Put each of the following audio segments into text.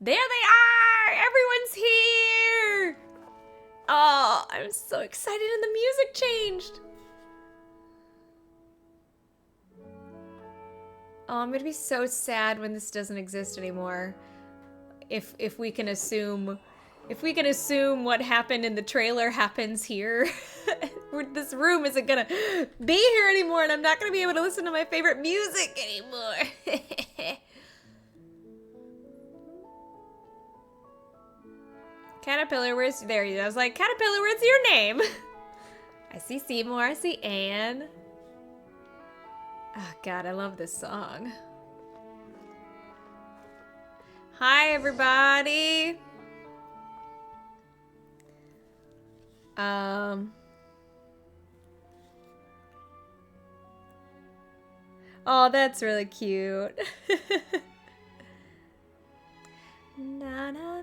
There they are! Everyone's here! Oh, I'm so excited and the music changed. Oh, I'm gonna be so sad when this doesn't exist anymore. If we can assume what happened in the trailer happens here. This room isn't gonna be here anymore and I'm not gonna be able to listen to my favorite music anymore. Caterpillar, where's... There he is. I was like, Caterpillar, where's your name? I see Seymour. I see Anne. Oh, God, I love this song. Hi, everybody. Oh, that's really cute. Na, na, na.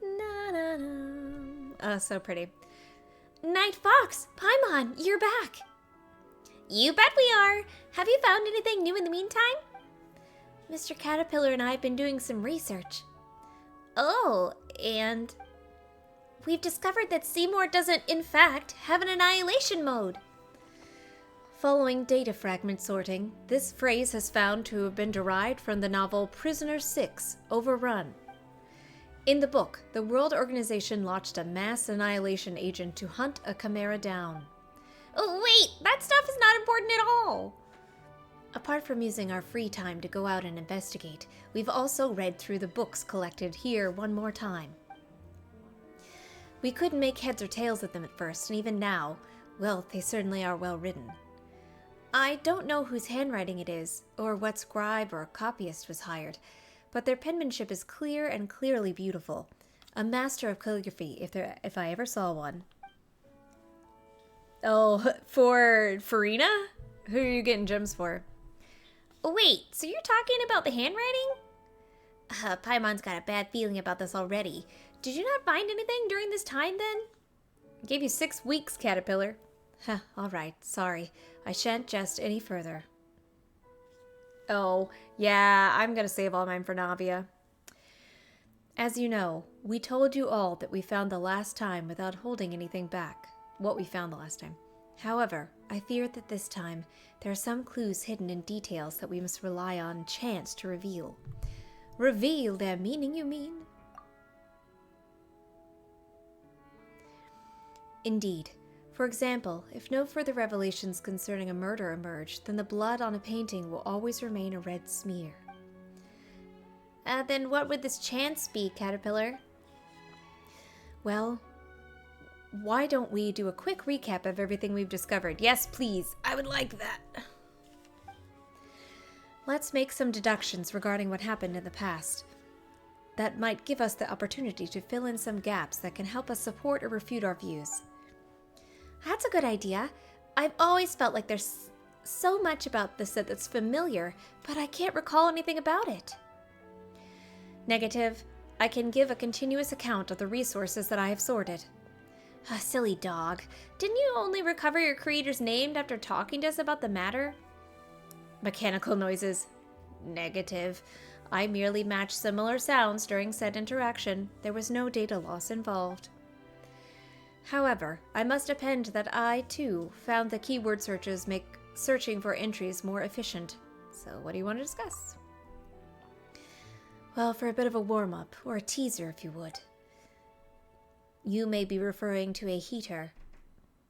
Na, na, na. Oh, so pretty. Night Fox, Paimon, you're back. You bet we are. Have you found anything new in the meantime? Mr. Caterpillar and I have been doing some research. Oh, and we've discovered that Seymour doesn't, in fact, have an annihilation mode. Following data fragment sorting, this phrase has found to have been derived from the novel Prisoner 6, Overrun. In the book, the World Organization launched a mass annihilation agent to hunt a chimera down. Oh, wait! That stuff is not important at all! Apart from using our free time to go out and investigate, we've also read through the books collected here one more time. We couldn't make heads or tails of them at first, and even now, well, they certainly are well written. I don't know whose handwriting it is, or what scribe or copyist was hired, but their penmanship is clear and clearly beautiful. A master of calligraphy, if I ever saw one. Oh, for Farina? Who are you getting gems for? Wait, so you're talking about the handwriting? Paimon's got a bad feeling about this already. Did you not find anything during this time then? I gave you 6 weeks, Caterpillar. Huh, alright, sorry. I shan't jest any further. Oh, yeah, I'm gonna save all mine for Navia. As you know, we told you all that we found the last time without holding anything back. What we found the last time. However, I fear that this time, there are some clues hidden in details that we must rely on chance to reveal. Reveal their meaning, you mean? Indeed. For example, if no further revelations concerning a murder emerge, then the blood on a painting will always remain a red smear. Then what would this chance be, Caterpillar? Well, why don't we do a quick recap of everything we've discovered? Yes, please. I would like that. Let's make some deductions regarding what happened in the past. That might give us the opportunity to fill in some gaps that can help us support or refute our views. That's a good idea. I've always felt like there's so much about this that's familiar, but I can't recall anything about it. Negative. I can give a continuous account of the resources that I have sorted. Silly dog. Didn't you only recover your creator's name after talking to us about the matter? Mechanical noises. Negative. I merely matched similar sounds during said interaction. There was no data loss involved. However, I must append that I, too, found the keyword searches make searching for entries more efficient. So what do you want to discuss? Well, for a bit of a warm-up, or a teaser if you would. You may be referring to a heater.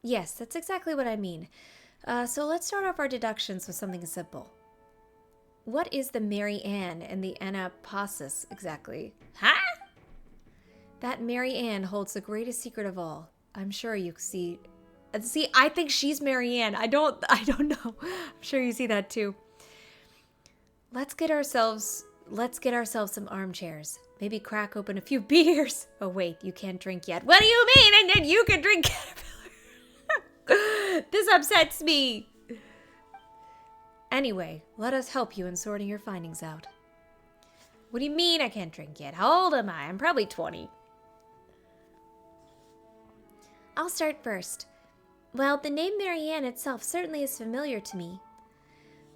Yes, that's exactly what I mean. So let's start off our deductions with something simple. What is the Mary Ann and the Anapausis exactly? Huh? That Mary Ann holds the greatest secret of all. I'm sure you see. See, I think she's Mary Ann. I don't know. I'm sure you see that too. Let's get ourselves some armchairs. Maybe crack open a few beers. Oh wait, you can't drink yet. What do you mean? And then you can drink Caterpillar. This upsets me. Anyway, let us help you in sorting your findings out. What do you mean I can't drink yet? How old am I? I'm probably 20. I'll start first. Well, the name Marianne itself certainly is familiar to me.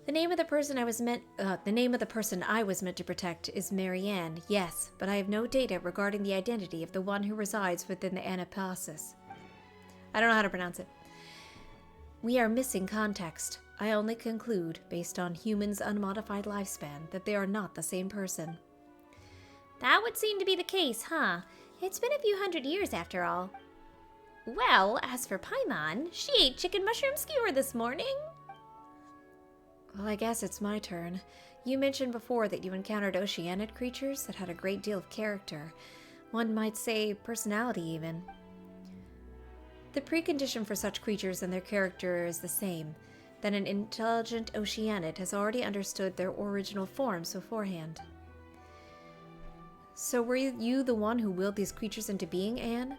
The name of the person I was meant to protect is Marianne, yes, but I have no data regarding the identity of the one who resides within the anapasis. I don't know how to pronounce it. We are missing context. I only conclude, based on humans' unmodified lifespan, that they are not the same person. That would seem to be the case, huh? It's been a few hundred years after all. Well, as for Paimon, she ate chicken mushroom skewer this morning. Well, I guess it's my turn. You mentioned before that you encountered oceanic creatures that had a great deal of character. One might say personality, even. The precondition for such creatures and their character is the same, that an intelligent oceanid has already understood their original forms beforehand. So were you the one who willed these creatures into being, Anne?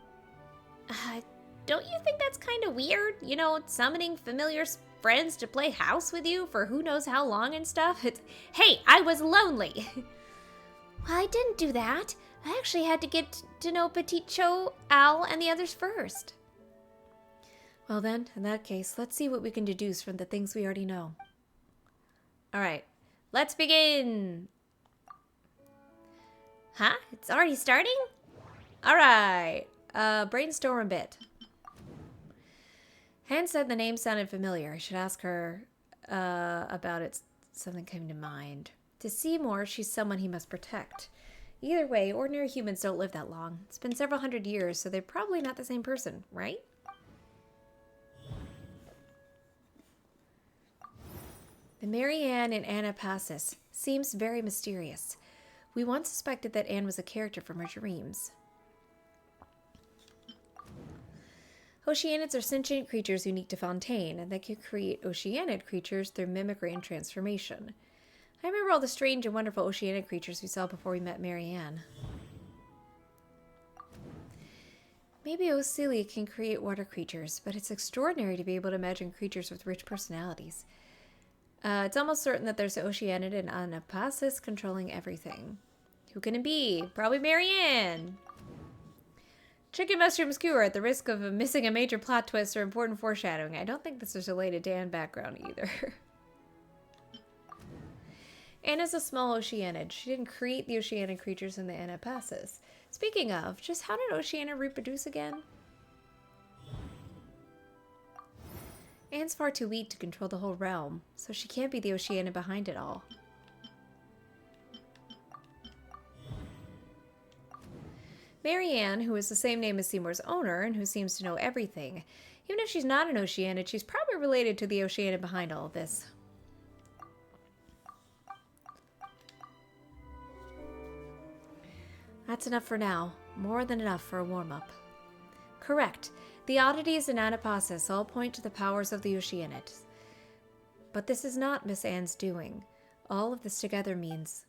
Don't you think that's kind of weird? You know, summoning familiar friends to play house with you for who knows how long and stuff? Hey, I was lonely! Well, I didn't do that. I actually had to get to know Petit Cho, Al, and the others first. Well then, in that case, let's see what we can deduce from the things we already know. Alright, let's begin! Huh? It's already starting? Alright, brainstorm a bit. Han said the name sounded familiar. I should ask her about it. Something came to mind. To see more, she's someone he must protect. Either way, ordinary humans don't live that long. It's been several hundred years, so they're probably not the same person, right? The Marianne in Anapasis seems very mysterious. We once suspected that Anne was a character from her dreams. Oceanids are sentient creatures unique to Fontaine, and they can create oceanid creatures through mimicry and transformation. I remember all the strange and wonderful oceanic creatures we saw before we met Marianne. Maybe Ocili can create water creatures, but it's extraordinary to be able to imagine creatures with rich personalities. It's almost certain that there's an oceanid in Anapasis controlling everything. Who can it be? Probably Marianne! Chicken mushroom skewer at the risk of missing a major plot twist or important foreshadowing. I don't think this is related to Anne's background either. Anne is a small oceanid. She didn't create the oceanic creatures in the Anapasis. Speaking of, just how did Oceania reproduce again? Anne's far too weak to control the whole realm, so she can't be the Oceania behind it all. Marianne, who is the same name as Seymour's owner and who seems to know everything. Even if she's not an Oceanid, she's probably related to the Oceanid behind all of this. That's enough for now. More than enough for a warm-up. Correct. The oddities in Anapasis all point to the powers of the Oceanids. But this is not Miss Anne's doing. All of this together means...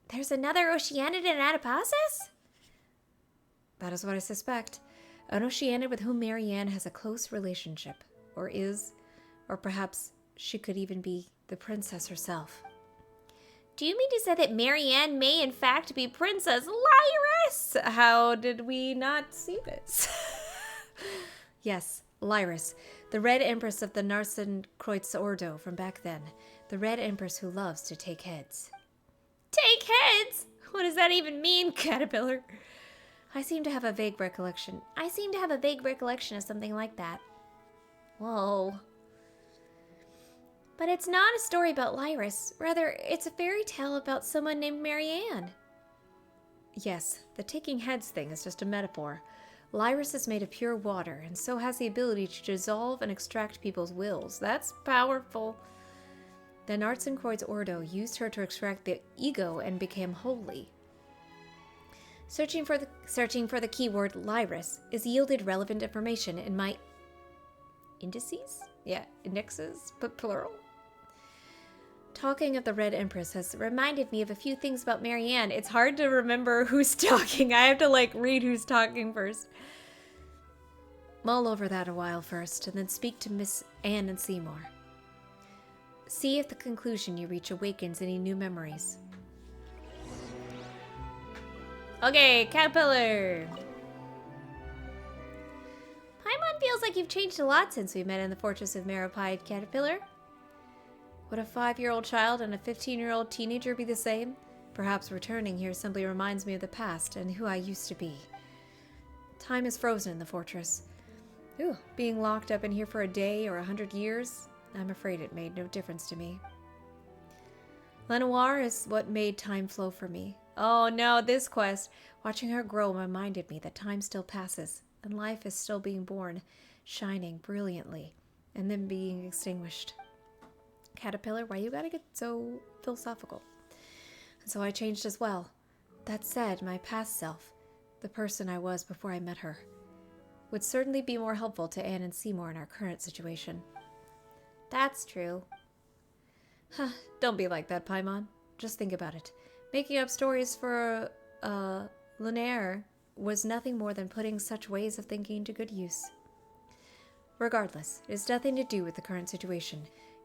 There's another Oceanid in Anapasis? That is what I suspect. An Oceanid with whom Marianne has a close relationship. Or is. Or perhaps she could even be the princess herself. Do you mean to say that Marianne may in fact be Princess Lyris? How did we not see this? Yes, Lyris, the Red Empress of the Narzissenkruez Ordo from back then. The Red Empress who loves to take heads. Take heads? What does that even mean, Caterpillar? I seem to have a vague recollection of something like that. Whoa. But it's not a story about Lyris. Rather, it's a fairy tale about someone named Marianne. Yes, the taking heads thing is just a metaphor. Lyris is made of pure water, and so has the ability to dissolve and extract people's wills. That's powerful. The Narzissenkruez Ordo used her to extract the ego and became holy. Searching for the keyword Lyris is yielded relevant information in my indices? Yeah, indexes, but plural. Talking of the Red Empress has reminded me of a few things about Marianne. It's hard to remember who's talking. I have to, read who's talking first. Mull over that a while first, and then speak to Miss Anne and Seymour. See if the conclusion you reach awakens any new memories. Okay, Caterpillar! Paimon feels like you've changed a lot since we met in the Fortress of Meropide, Caterpillar. Would a 5-year-old child and a 15-year-old teenager be the same? Perhaps returning here simply reminds me of the past and who I used to be. Time is frozen in the fortress. Ooh, being locked up in here for a day or 100 years? I'm afraid it made no difference to me. Lenoir is what made time flow for me. Oh no, this quest. Watching her grow reminded me that time still passes, and life is still being born, shining brilliantly, and then being extinguished. Caterpillar, why you gotta get so philosophical? And so I changed as well. That said, my past self, the person I was before I met her, would certainly be more helpful to Anne and Seymour in our current situation. That's true. Huh, don't be like that, Paimon. Just think about it. Making up stories for, Lenoir was nothing more than putting such ways of thinking to good use. Regardless, it has nothing to do with the current situation.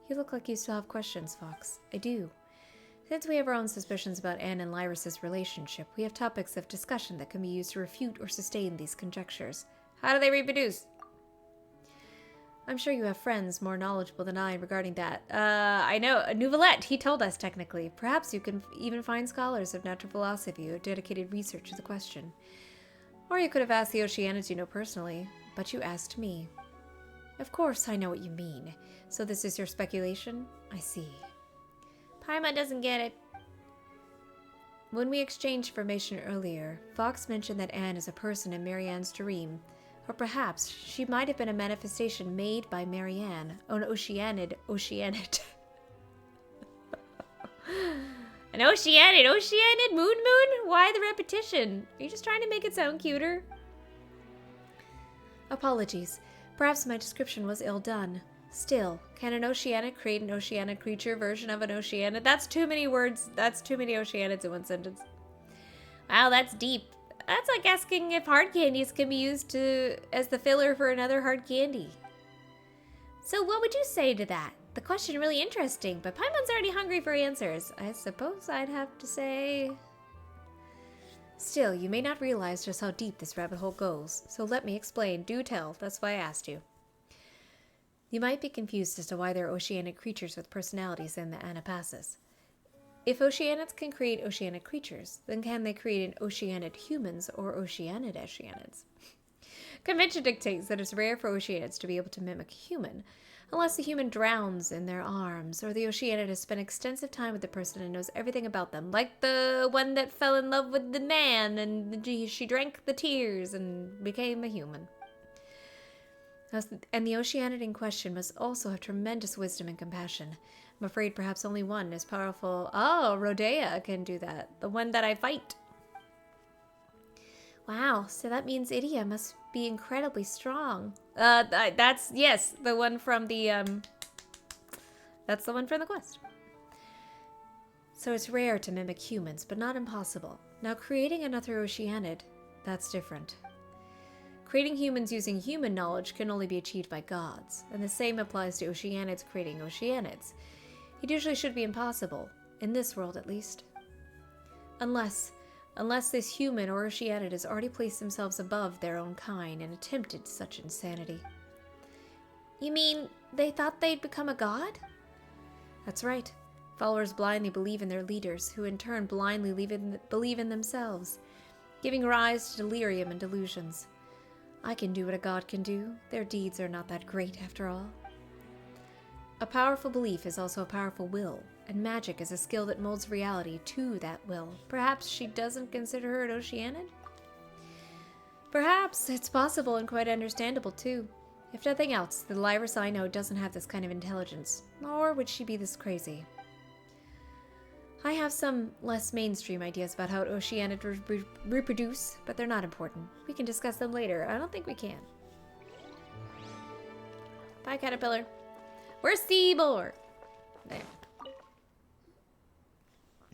You look like you still have questions, Fox. I do. Since we have our own suspicions about Anne and Lyris's relationship, we have topics of discussion that can be used to refute or sustain these conjectures. How do they reproduce? I'm sure you have friends more knowledgeable than I regarding that. I know. Nouvelette, he told us, technically. Perhaps you can even find scholars of natural philosophy who have dedicated research to the question. Or you could have asked the Oceanids you know personally, but you asked me. Of course, I know what you mean. So this is your speculation? I see. Paimon doesn't get it. When we exchanged information earlier, Fox mentioned that Anne is a person in Marianne's dream. Or perhaps she might have been a manifestation made by Marianne, an Oceanid. An Oceanid, Moon? Why the repetition? Are you just trying to make it sound cuter? Apologies. Perhaps my description was ill done. Still, can an Oceanid create an Oceanid creature version of an Oceanid? That's too many words. That's too many Oceanids in one sentence. Wow, that's deep. That's like asking if hard candies can be used as the filler for another hard candy. So what would you say to that? The question really interesting, but Paimon's already hungry for answers. I suppose I'd have to say... Still, you may not realize just how deep this rabbit hole goes, so let me explain. Do tell. That's why I asked you. You might be confused as to why there are Oceanic creatures with personalities in the Anapassus. If Oceanids can create Oceanic creatures, then can they create an Oceanid humans or Oceanid Oceanids? Convention dictates that it's rare for Oceanids to be able to mimic a human, unless the human drowns in their arms, or the Oceanid has spent extensive time with the person and knows everything about them, like the one that fell in love with the man, and she drank the tears and became a human. And the Oceanid in question must also have tremendous wisdom and compassion. I'm afraid perhaps only one is powerful. Oh, Rodea can do that. The one that I fight. Wow, so that means Idia must be incredibly strong. That's, yes, the one from the, that's the one from the quest. So it's rare to mimic humans, but not impossible. Now, creating another Oceanid, that's different. Creating humans using human knowledge can only be achieved by gods, and the same applies to Oceanids creating Oceanids. It usually should be impossible, in this world at least. Unless this human or Oceanid has already placed themselves above their own kind and attempted such insanity. You mean they thought they'd become a god? That's right. Followers blindly believe in their leaders, who in turn blindly believe in themselves, giving rise to delirium and delusions. I can do what a god can do. Their deeds are not that great, after all. A powerful belief is also a powerful will, and magic is a skill that molds reality to that will. Perhaps she doesn't consider her an Oceanid? Perhaps. It's possible and quite understandable, too. If nothing else, the Lyris I know doesn't have this kind of intelligence, nor would she be this crazy. I have some less mainstream ideas about how Oceanids reproduce, but they're not important. We can discuss them later. I don't think we can. Bye, Caterpillar. Where's Seymour? There.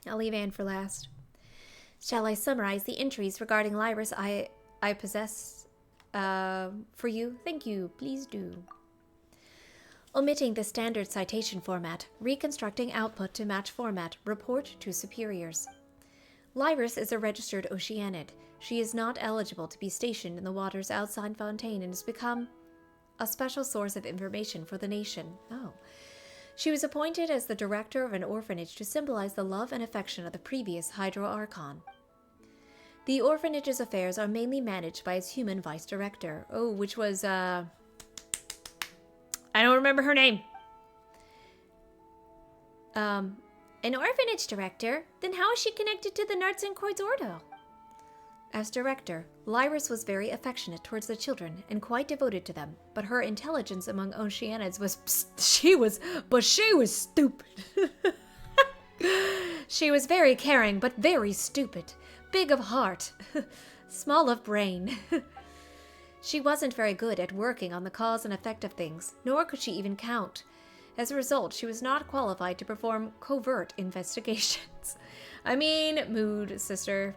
I'll leave Anne for last. Shall I summarize the entries regarding Lyris I possess for you? Thank you. Please do. Omitting the standard citation format, reconstructing output to match format, report to superiors. Lyris is a registered Oceanid. She is not eligible to be stationed in the waters outside Fontaine and has become a special source of information for the nation. Oh. She was appointed as the director of an orphanage to symbolize the love and affection of the previous Hydro Archon. The orphanage's affairs are mainly managed by its human vice director. Oh, which was, I don't remember her name. An orphanage director? Then how is she connected to the Narzissenkruez Ordo? As director, Lyris was very affectionate towards the children and quite devoted to them, but her intelligence among Oceanids was she was stupid. She was very caring, but very stupid. Big of heart, small of brain. She wasn't very good at working on the cause and effect of things, nor could she even count. As a result, she was not qualified to perform covert investigations. I mean, mood, sister.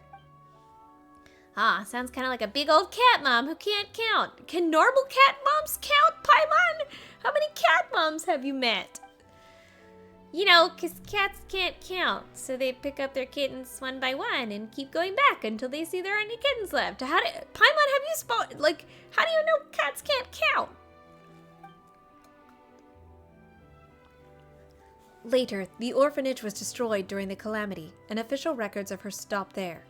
Ah, sounds kind of like a big old cat mom who can't count. Can normal cat moms count, Paimon? How many cat moms have you met? You know, because cats can't count, so they pick up their kittens one by one and keep going back until they see there are any kittens left. Paimon, have you how do you know cats can't count? Later, the orphanage was destroyed during the calamity, and official records of her stop there.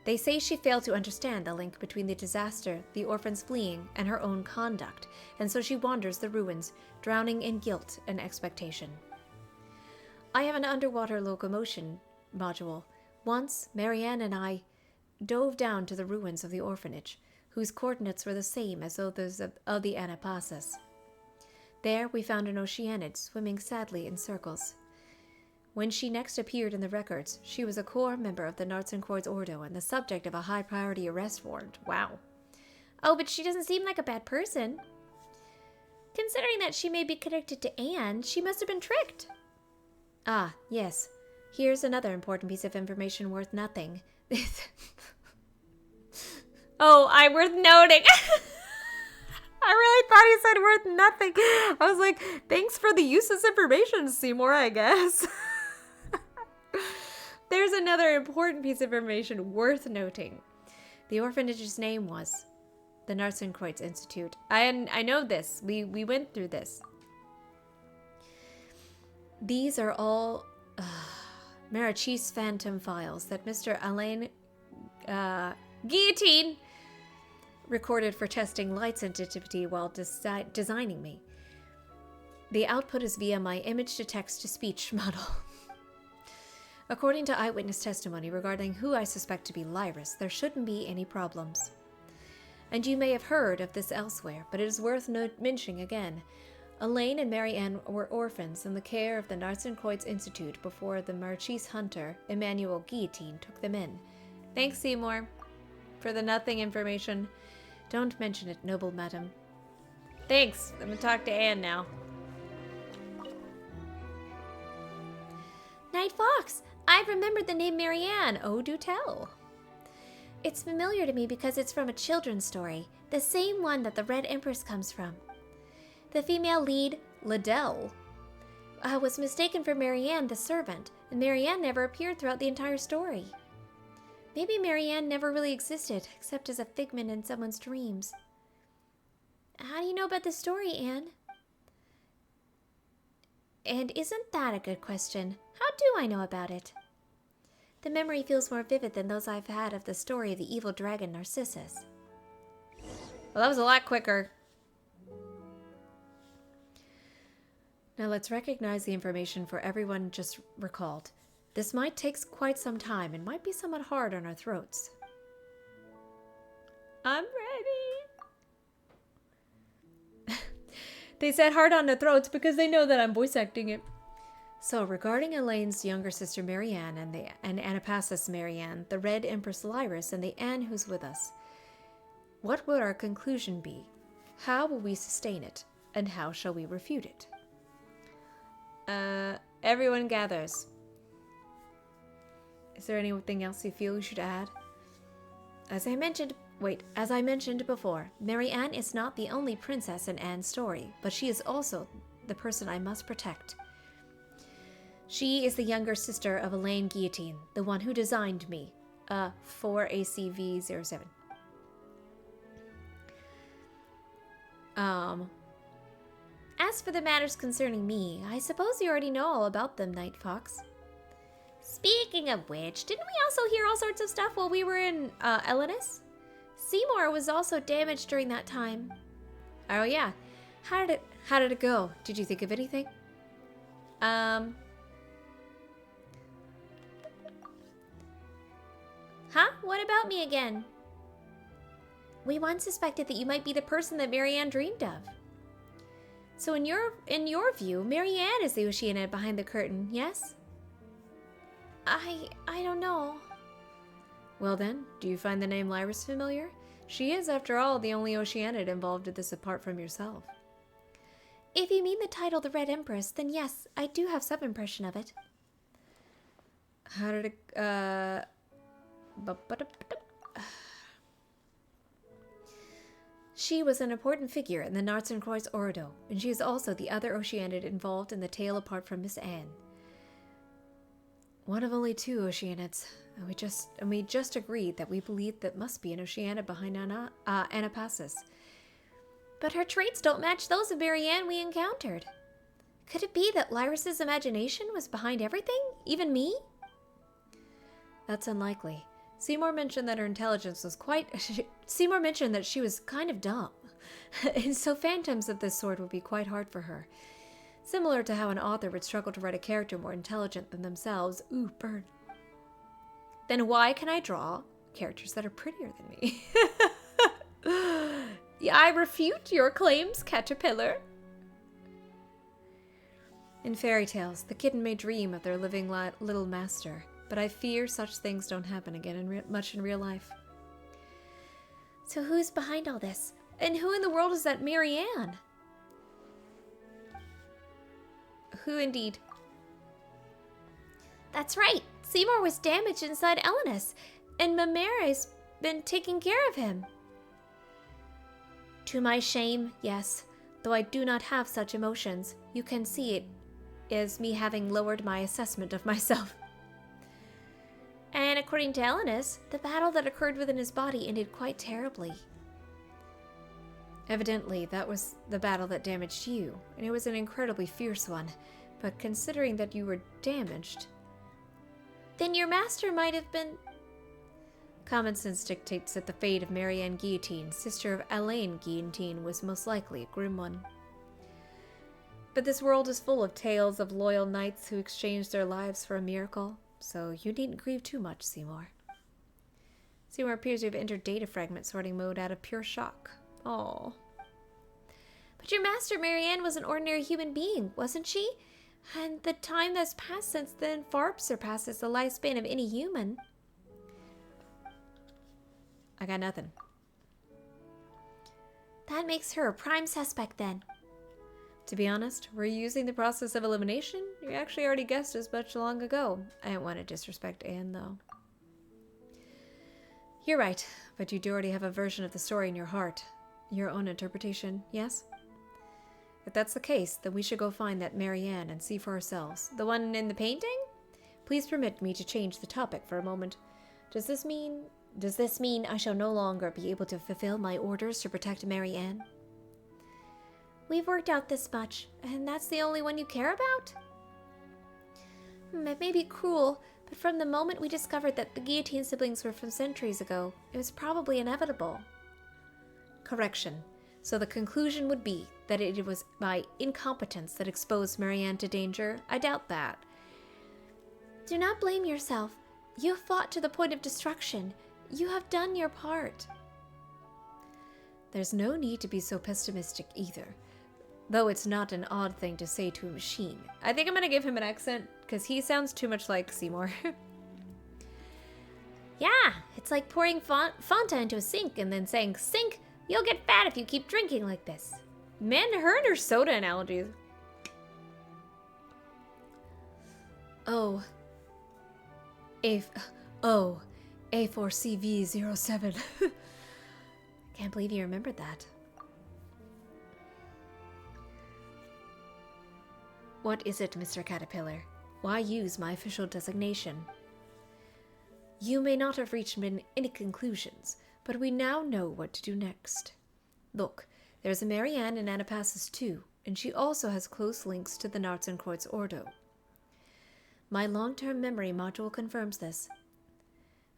They say she failed to understand the link between the disaster, the orphans fleeing, and her own conduct, and so she wanders the ruins, drowning in guilt and expectation. I have an underwater locomotion module. Once, Marianne and I dove down to the ruins of the orphanage, whose coordinates were the same as those of the Anapasis. There we found an Oceanid swimming sadly in circles. When she next appeared in the records, she was a core member of the Narzissenkruez Ordo and the subject of a high-priority arrest warrant. Wow. Oh, but she doesn't seem like a bad person. Considering that she may be connected to Anne, she must have been tricked. Ah, yes. Here's another important piece of information worth nothing. Oh, worth noting. I really thought he said worth nothing. I was like, thanks for the useless information, Seymour, I guess. There's another important piece of information worth noting. The orphanage's name was the Narzissenkreuz Institute. I know this. We went through this. These are all Marichis phantom files that Mr. Alain Guillotine recorded for testing light sensitivity while designing me. The output is via my image-to-text-to-speech model. According to eyewitness testimony regarding who I suspect to be Lyris, there shouldn't be any problems. And you may have heard of this elsewhere, but it is worth mentioning again. Elaine and Marianne were orphans in the care of the Narzissenkreuz Institute before the Marichis hunter, Emmanuel Guillotine, took them in. Thanks, Seymour, for the nothing information. Don't mention it, noble madam. Thanks. I'm gonna talk to Anne now. Night Fox! I remembered the name Marianne. Oh, do tell. It's familiar to me because it's from a children's story, the same one that the Red Empress comes from. The female lead, Liddell, was mistaken for Marianne the servant, and Marianne never appeared throughout the entire story. Maybe Marianne never really existed, except as a figment in someone's dreams. How do you know about the story, Anne? And isn't that a good question? How do I know about it? The memory feels more vivid than those I've had of the story of the evil dragon Narcissus. Well, that was a lot quicker. Now let's recognize the information for everyone just recalled. This might take quite some time and might be somewhat hard on our throats. I'm ready. They said hard on their throats because they know that I'm voice acting it. So, regarding Elaine's younger sister Marianne and Anapasis Marianne, the Red Empress Lyris, and the Anne who's with us, what would our conclusion be? How will we sustain it? And how shall we refute it? Everyone gathers. Is there anything else you feel we should add? As I mentioned before, Marianne is not the only princess in Anne's story, but she is also the person I must protect. She is the younger sister of Elaine Guillotine, the one who designed me, 4ACV07. As for the matters concerning me, I suppose you already know all about them, Night Fox. Speaking of which, didn't we also hear all sorts of stuff while we were in Elenis? Seymour was also damaged during that time. Oh yeah. How did it go? Did you think of anything? Huh? What about me again? We once suspected that you might be the person that Marianne dreamed of. So in your view, Marianne is the Oceanid behind the curtain, yes? I don't know. Well then, do you find the name Lyris familiar? She is, after all, the only Oceanid involved in this apart from yourself. If you mean the title the Red Empress, then yes, I do have some impression of it. How did it, She was an important figure in the Narzissenkruez Ordo, and she is also the other Oceanid involved in the tale apart from Miss Anne. One of only two Oceanids, and we just agreed that we believed that must be an Oceanid behind Anapasis. But her traits don't match those of Marianne we encountered. Could it be that Lyris's imagination was behind everything, even me? That's unlikely. Seymour mentioned that her intelligence was Seymour mentioned that she was kind of dumb, and so phantoms of this sort would be quite hard for her. Similar to how an author would struggle to write a character more intelligent than themselves. Ooh, burn. Then why can I draw characters that are prettier than me? Yeah, I refute your claims, Caterpillar. In fairy tales, the kitten may dream of their living little master, but I fear such things don't happen again much in real life. So who's behind all this? And who in the world is that Marianne? Who indeed? That's right. Seymour was damaged inside Elenis, and Mamere's been taking care of him. To my shame, yes. Though I do not have such emotions, you can see it as me having lowered my assessment of myself. And according to Elenis, the battle that occurred within his body ended quite terribly. Evidently, that was the battle that damaged you, and it was an incredibly fierce one. But considering that you were damaged, then your master might have been... Common sense dictates that the fate of Marianne Guillotine, sister of Alain Guillotine, was most likely a grim one. But this world is full of tales of loyal knights who exchanged their lives for a miracle, so you needn't grieve too much, Seymour. Seymour appears to have entered data fragment sorting mode out of pure shock. Oh. But your master, Marianne, was an ordinary human being, wasn't she? And the time that's passed since then far surpasses the lifespan of any human. I got nothing. That makes her a prime suspect then. To be honest, were you using the process of elimination? You actually already guessed as much long ago. I didn't want to disrespect Anne, though. You're right, but you do already have a version of the story in your heart. Your own interpretation, yes? If that's the case, then we should go find that Marianne and see for ourselves. The one in the painting? Please permit me to change the topic for a moment. Does this mean I shall no longer be able to fulfill my orders to protect Marianne? We've worked out this much, and that's the only one you care about? It may be cruel, but from the moment we discovered that the Guillotine siblings were from centuries ago, it was probably inevitable. Correction. So the conclusion would be that it was my incompetence that exposed Marianne to danger? I doubt that. Do not blame yourself. You have fought to the point of destruction. You have done your part. There's no need to be so pessimistic either. Though it's not an odd thing to say to a machine. I think I'm going to give him an accent, because he sounds too much like Seymour. Yeah, it's like pouring Fontaine into a sink and then saying, "Sink, you'll get fat if you keep drinking like this." Man, her and her soda analogies. A4CV07. Can't believe you remembered that. What is it, Mr. Caterpillar? Why use my official designation? You may not have reached any conclusions, but we now know what to do next. Look, there's a Marianne and Anapasis too, and she also has close links to the Narzissenkruez Ordo. My long-term memory module confirms this.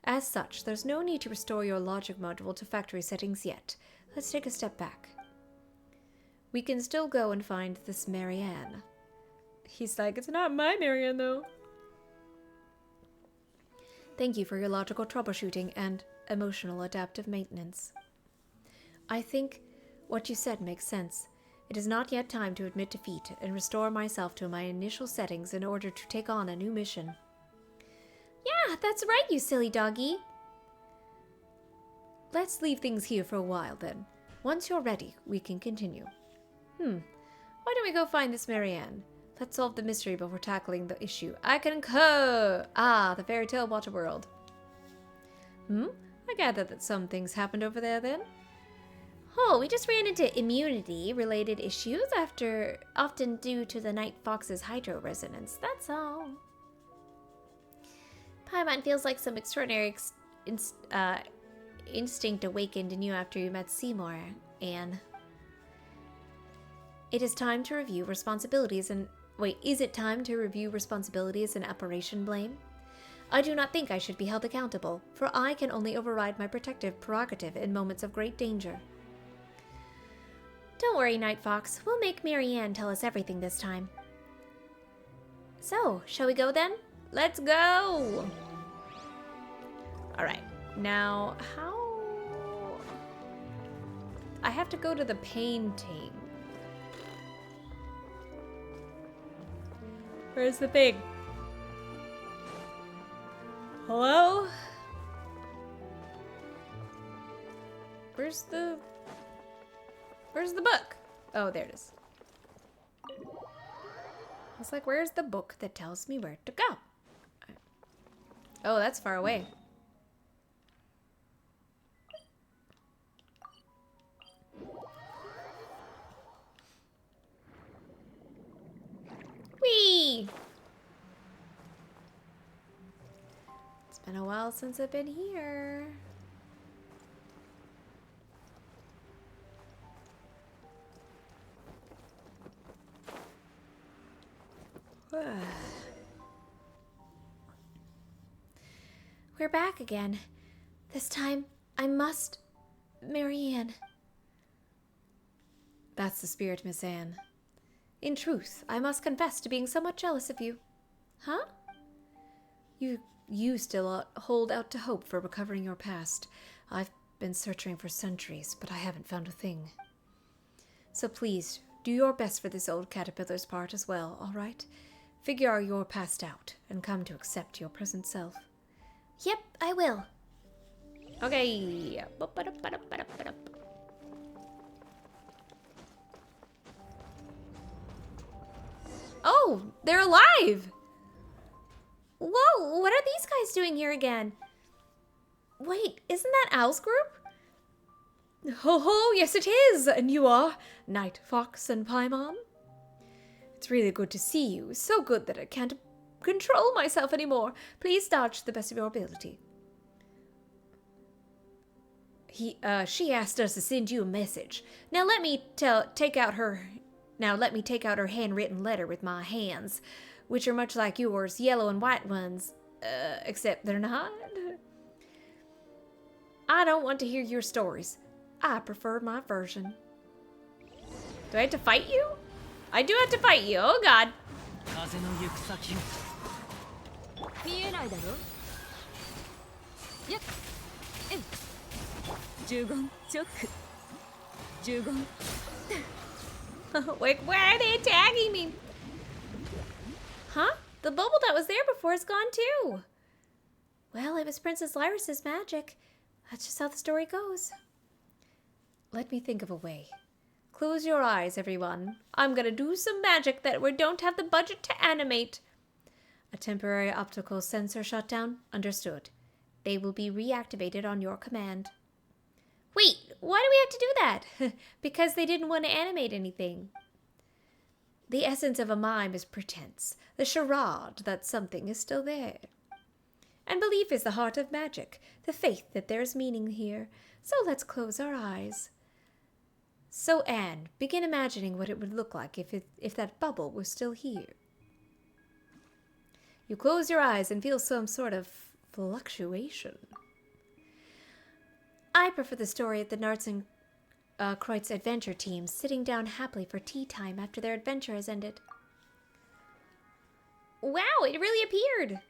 As such, there's no need to restore your logic module to factory settings yet. Let's take a step back. We can still go and find this Marianne. He's like, it's not my Marianne, though. Thank you for your logical troubleshooting and emotional adaptive maintenance. I think what you said makes sense. It is not yet time to admit defeat and restore myself to my initial settings in order to take on a new mission. Yeah, that's right, you silly doggy. Let's leave things here for a while, then. Once you're ready, we can continue. Why don't we go find this Marianne? Let's solve the mystery before tackling the issue. I concur! Ah, the fairy tale water world. I gather that some things happened over there, then? Oh, we just ran into immunity-related issues often due to the night fox's hydro resonance, that's all. Paimon feels like some extraordinary instinct awakened in you after you met Seymour, Anne. It is time to review responsibilities and... Wait, is it time to review responsibilities and Operation Blame? I do not think I should be held accountable, for I can only override my protective prerogative in moments of great danger. Don't worry, Night Fox. We'll make Marianne tell us everything this time. So, shall we go then? Let's go! Alright, now, how... I have to go to the painting. Where's the thing? Hello? Where's the book? Oh, there it is. It's like, where's the book that tells me where to go? Oh, that's far away. Whee! It's been a while since I've been here. We're back again. This time, I must... Marianne. That's the spirit, Miss Anne. In truth, I must confess to being somewhat jealous of you. Huh? You still hold out to hope for recovering your past. I've been searching for centuries, but I haven't found a thing. So please, do your best for this old caterpillar's part as well, all right? Figure you're passed out and come to accept your present self. Yep, I will. Okay. Oh, they're alive! Whoa, what are these guys doing here again? Wait, isn't that Owl's group? Ho ho, yes it is! And you are Night Fox and Paimon? It's really good to see you. So good that I can't control myself anymore. Please dodge to the best of your ability. She asked us to send you a message. Now let me take out her handwritten letter with my hands, which are much like yours, yellow and white ones, except they're not. I don't want to hear your stories. I prefer my version. Do I have to fight you? I do have to fight you. Oh God. Wait, why are they attacking me? Huh? The bubble that was there before is gone too. Well, it was Princess Lyris's magic. That's just how the story goes. Let me think of a way. Close your eyes, everyone. I'm gonna do some magic that we don't have the budget to animate. A temporary optical sensor shutdown? Understood. They will be reactivated on your command. Wait, why do we have to do that? Because they didn't want to animate anything. The essence of a mime is pretense, the charade that something is still there. And belief is the heart of magic, the faith that there's meaning here. So let's close our eyes. So Anne, begin imagining what it would look like if that bubble were still here. You close your eyes and feel some sort of fluctuation. I prefer the story of the Narzissenkruez adventure team sitting down happily for tea time after their adventure has ended. Wow, it really appeared!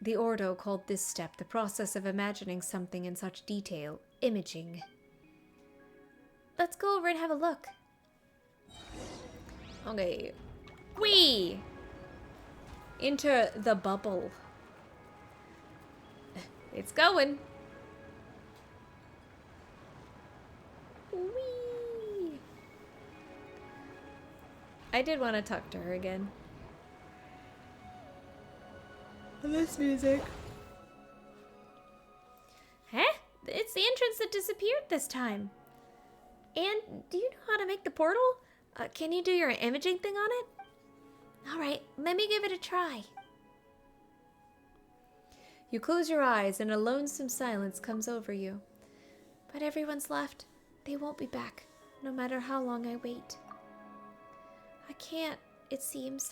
The Ordo called this step the process of imagining something in such detail, imaging. Let's go over and have a look. Okay. Whee! Enter the bubble. It's going. Whee! I did want to talk to her again. This music. Huh? It's the entrance that disappeared this time. And do you know how to make the portal? Can you do your imaging thing on it? Alright, let me give it a try. You close your eyes and a lonesome silence comes over you. But everyone's left. They won't be back, no matter how long I wait. I can't, it seems.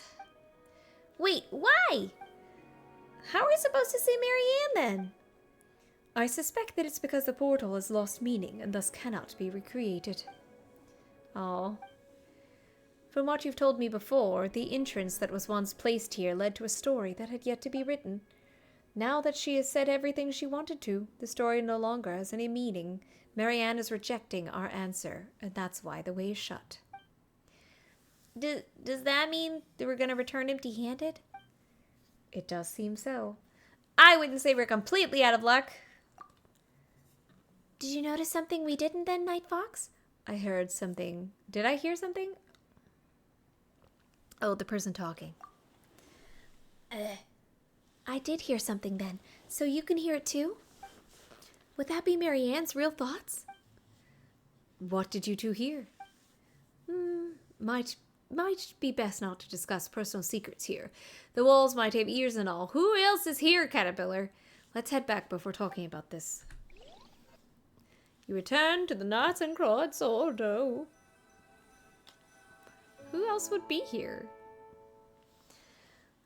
Wait, why? How are we supposed to see Marianne then? I suspect that it's because the portal has lost meaning and thus cannot be recreated. Oh. From what you've told me before, the entrance that was once placed here led to a story that had yet to be written. Now that she has said everything she wanted to, the story no longer has any meaning. Marianne is rejecting our answer, and that's why the way is shut. Does that mean that we're going to return empty-handed? It does seem so. I wouldn't say we're completely out of luck. Did you notice something we didn't then, Night Fox? I heard something. Did I hear something? Oh, the person talking. I did hear something then, so you can hear it too? Would that be Marianne's real thoughts? What did you two hear? Might be best not to discuss personal secrets here. The walls might have ears and all. Who else is here, Caterpillar? Let's head back before talking about this. You return to the Narzissenkruez Ordo. Who else would be here?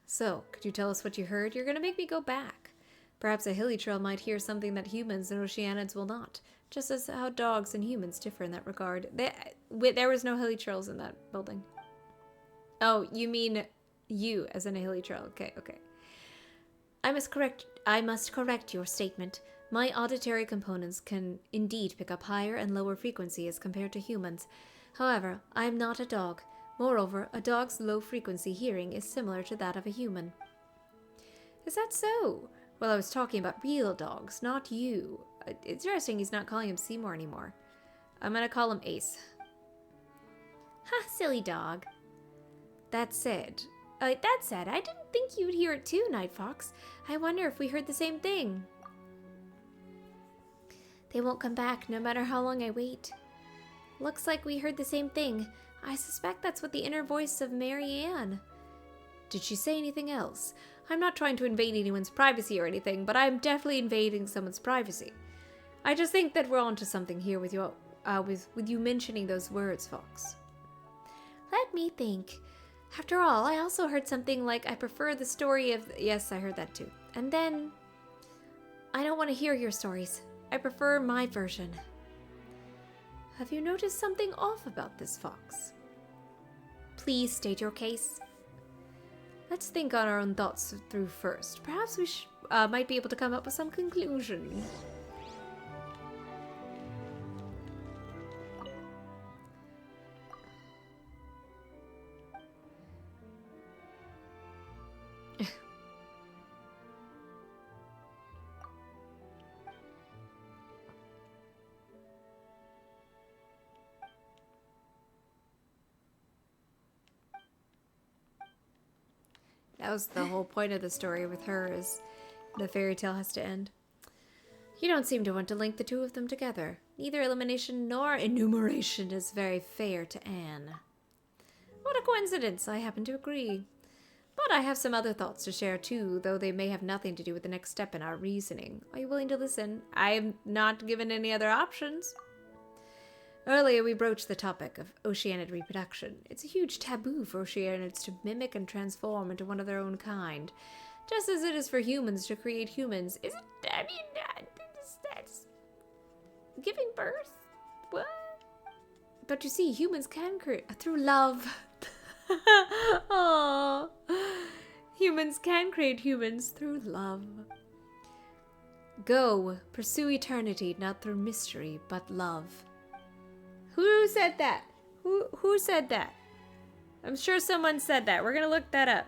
So, could you tell us what you heard? You're going to make me go back. Perhaps a hilly trail might hear something that humans and oceanids will not. Just as how dogs and humans differ in that regard. There was no hilly trails in that building. Oh, you mean you as in a hilly trail. Okay. I must correct your statement. My auditory components can indeed pick up higher and lower frequency as compared to humans. However, I am not a dog. Moreover, a dog's low-frequency hearing is similar to that of a human. Is that so? Well, I was talking about real dogs, not you. It's interesting he's not calling him Seymour anymore. I'm gonna call him Ace. Ha, silly dog. That said, I didn't think you would hear it too, Night Fox. I wonder if we heard the same thing. They won't come back, no matter how long I wait. Looks like we heard the same thing. I suspect that's what the inner voice of Marianne. Did she say anything else? I'm not trying to invade anyone's privacy or anything, but I'm definitely invading someone's privacy. I just think that we're onto something here with you mentioning those words, Fox. Let me think. After all, I also heard something like, I prefer the story of... Yes, I heard that too. And then... I don't want to hear your stories. I prefer my version. Have you noticed something off about this, Fox? Please state your case. Let's think on our own thoughts through first. Perhaps we might be able to come up with some conclusion. That was the whole point of the story with her, is the fairy tale has to end. You don't seem to want to link the two of them together. Neither elimination nor enumeration is very fair to Anne. What a coincidence, I happen to agree. But I have some other thoughts to share too, though they may have nothing to do with the next step in our reasoning. Are you willing to listen? I am not given any other options. Earlier, we broached the topic of oceanid reproduction. It's a huge taboo for oceanids to mimic and transform into one of their own kind, just as it is for humans to create humans. Isn't, I mean, that's giving birth? What? But you see, humans can create through love. Aww. Humans can create humans through love. Go, pursue eternity, not through mystery, but love. Who said that? Who said that? I'm sure someone said that. We're gonna look that up.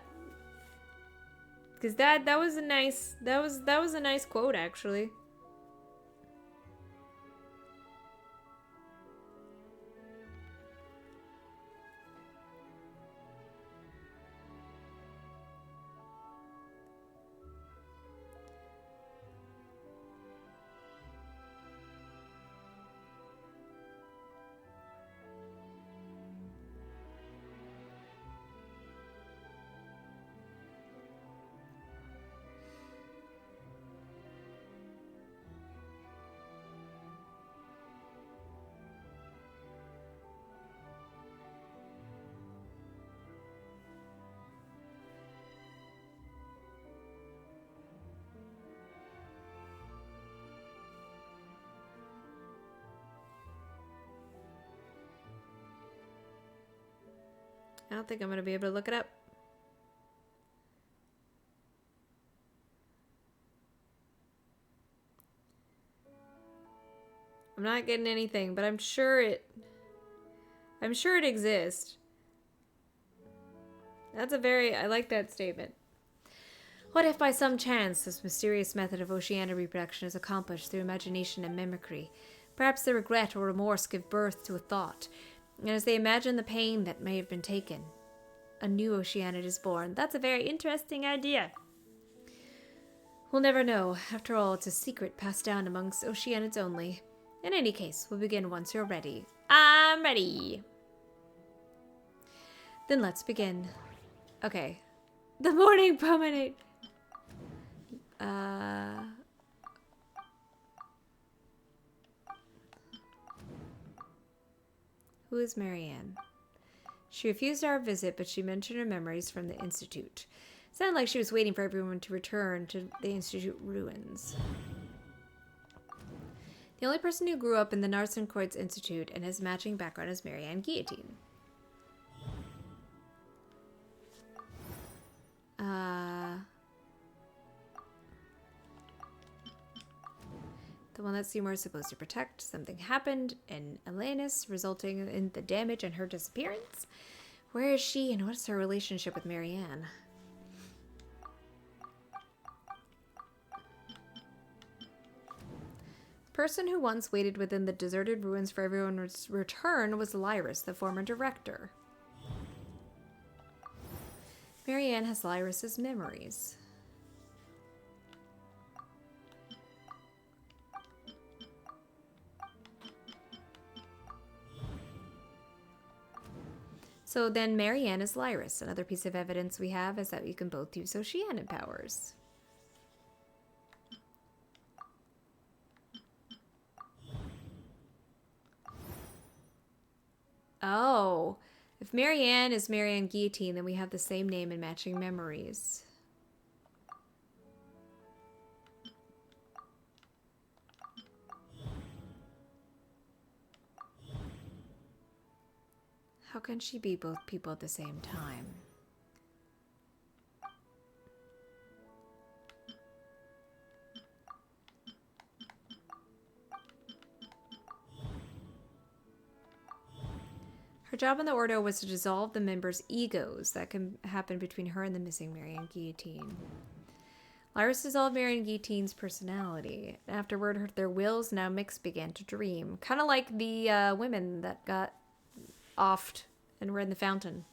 Cause that was a nice a nice quote actually. I don't think I'm going to be able to look it up. I'm not getting anything, but I'm sure it exists. I like that statement. What if by some chance this mysterious method of oceanic reproduction is accomplished through imagination and mimicry? Perhaps the regret or remorse give birth to a thought, and as they imagine the pain that may have been taken, a new oceanid is born. That's a very interesting idea. We'll never know. After all, it's a secret passed down amongst oceanids only. In any case, we'll begin once you're ready. I'm ready. Then let's begin. Okay. The morning promenade. Who is Marianne? She refused our visit, but she mentioned her memories from the Institute. It sounded like she was waiting for everyone to return to the Institute ruins. The only person who grew up in the Narzissenkreuz Institute and has matching background is Marianne Guillotine. The one that Seymour is supposed to protect. Something happened in Elanus, resulting in the damage and her disappearance. Where is she, and what is her relationship with Marianne? The person who once waited within the deserted ruins for everyone's return was Lyris, the former director. Marianne has Lyris's memories. So then Marianne is Lyris. Another piece of evidence we have is that you can both use oceanic powers. Oh, if Marianne is Marianne Guillotine, then we have the same name and matching memories. How can she be both people at the same time? Her job in the Ordo was to dissolve the members' egos that can happen between her and the missing Marianne Guillotine. Lyris dissolved Marianne Guillotine's personality. Afterward, their wills, now mixed, began to dream. Kind of like the women that got offed and were in the fountain.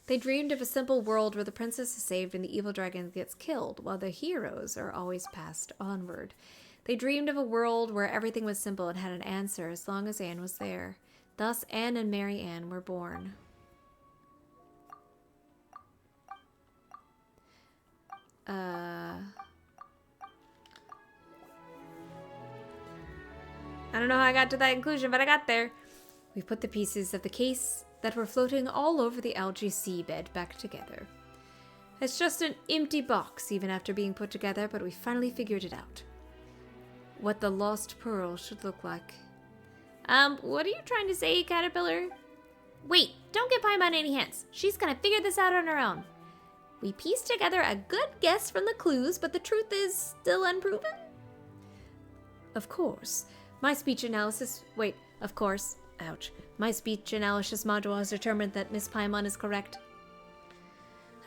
They dreamed of a simple world where the princess is saved and the evil dragon gets killed, while the heroes are always passed onward. They dreamed of a world where everything was simple and had an answer as long as Anne was there. Thus, Anne and Mary Ann were born. I don't know how I got to that conclusion, but I got there. We've put the pieces of the case that were floating all over the algae seabed back together. It's just an empty box even after being put together, but we finally figured it out. What the lost pearl should look like. What are you trying to say, Caterpillar? Wait, don't give Paimon any hints. She's gonna figure this out on her own. We pieced together a good guess from the clues, but the truth is still unproven? Of course. My speech analysis... Wait, of course. Ouch. My speech analysis module has determined that Miss Paimon is correct.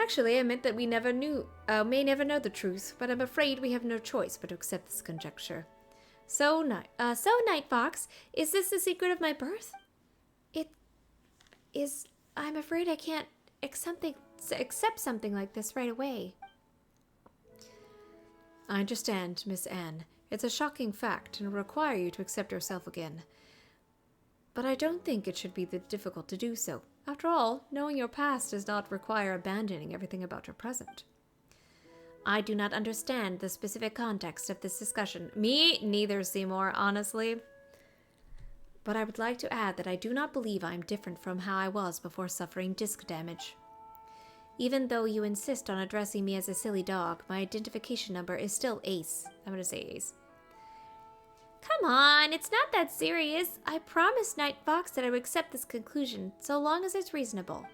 Actually, I meant that we may never know the truth, but I'm afraid we have no choice but to accept this conjecture. So, Night Fox, is this the secret of my birth? It is... I'm afraid I can't accept something like this right away. I understand, Miss Anne. It's a shocking fact and will require you to accept yourself again. But I don't think it should be that difficult to do so. After all, knowing your past does not require abandoning everything about your present. I do not understand the specific context of this discussion. Me neither, Seymour, honestly. But I would like to add that I do not believe I am different from how I was before suffering disc damage. Even though you insist on addressing me as a silly dog, my identification number is still Ace. I'm gonna say Ace. Come on, it's not that serious. I promised Night Fox that I would accept this conclusion, so long as it's reasonable.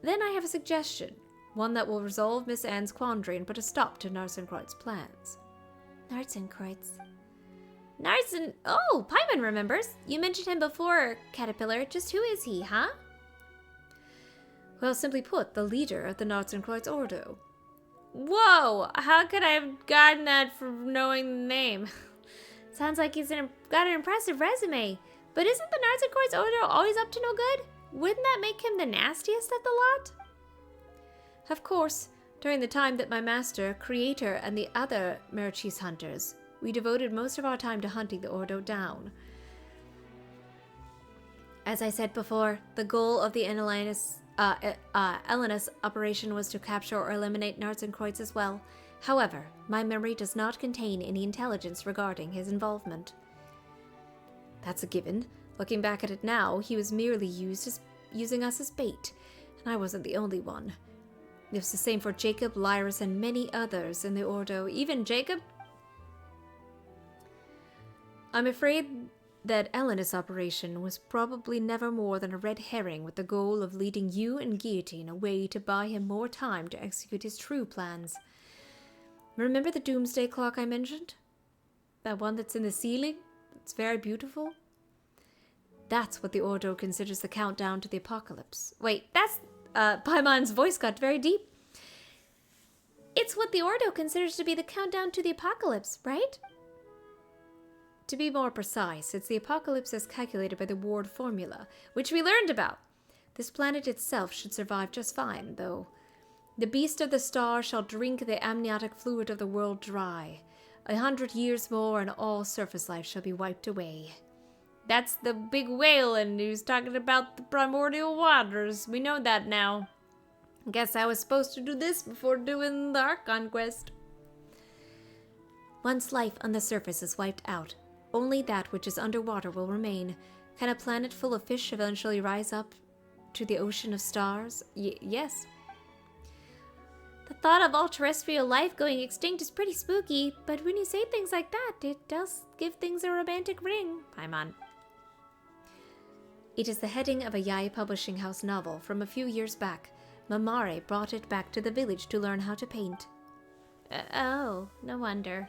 Then I have a suggestion. One that will resolve Miss Anne's quandary and put a stop to Narzissenkreuz's plans. Narzissenkreuz. Oh, Paimon remembers. You mentioned him before, Caterpillar. Just who is he, huh? Well, simply put, the leader of the Narzissenkruez Ordo. Whoa! How could I have gotten that from knowing the name? Sounds like he's got an impressive resume. But isn't the Narzissenkruez Ordo always up to no good? Wouldn't that make him the nastiest of the lot? Of course, during the time that my master, creator, and the other Merchis hunters, we devoted most of our time to hunting the Ordo down. As I said before, the goal of the Elenus operation was to capture or eliminate Narzissenkreuz as well. However, my memory does not contain any intelligence regarding his involvement. That's a given. Looking back at it now, he was merely using us as bait, and I wasn't the only one. It was the same for JAKOB, Lyris, and many others in the Ordo. Even JAKOB? I'm afraid that Elenus operation was probably never more than a red herring with the goal of leading you and Guillotine away to buy him more time to execute his true plans. Remember the doomsday clock I mentioned? That one that's in the ceiling? It's very beautiful. That's what the Ordo considers the countdown to the apocalypse. Wait, that's... Paimon's voice got very deep. It's what the Ordo considers to be the countdown to the apocalypse, right? To be more precise, it's the apocalypse as calculated by the Ward formula, which we learned about. This planet itself should survive just fine, though. The beast of the star shall drink the amniotic fluid of the world dry. 100 years more and all surface life shall be wiped away. That's the big whale, and he was talking about the primordial waters. We know that now. Guess I was supposed to do this before doing the Archon quest. Once life on the surface is wiped out, only that which is underwater will remain. Can a planet full of fish eventually rise up to the ocean of stars? Yes. The thought of all terrestrial life going extinct is pretty spooky, but when you say things like that, it does give things a romantic ring. Paimon. It is the heading of a Yai publishing house novel from a few years back. Mamare brought it back to the village to learn how to paint. Oh, no wonder.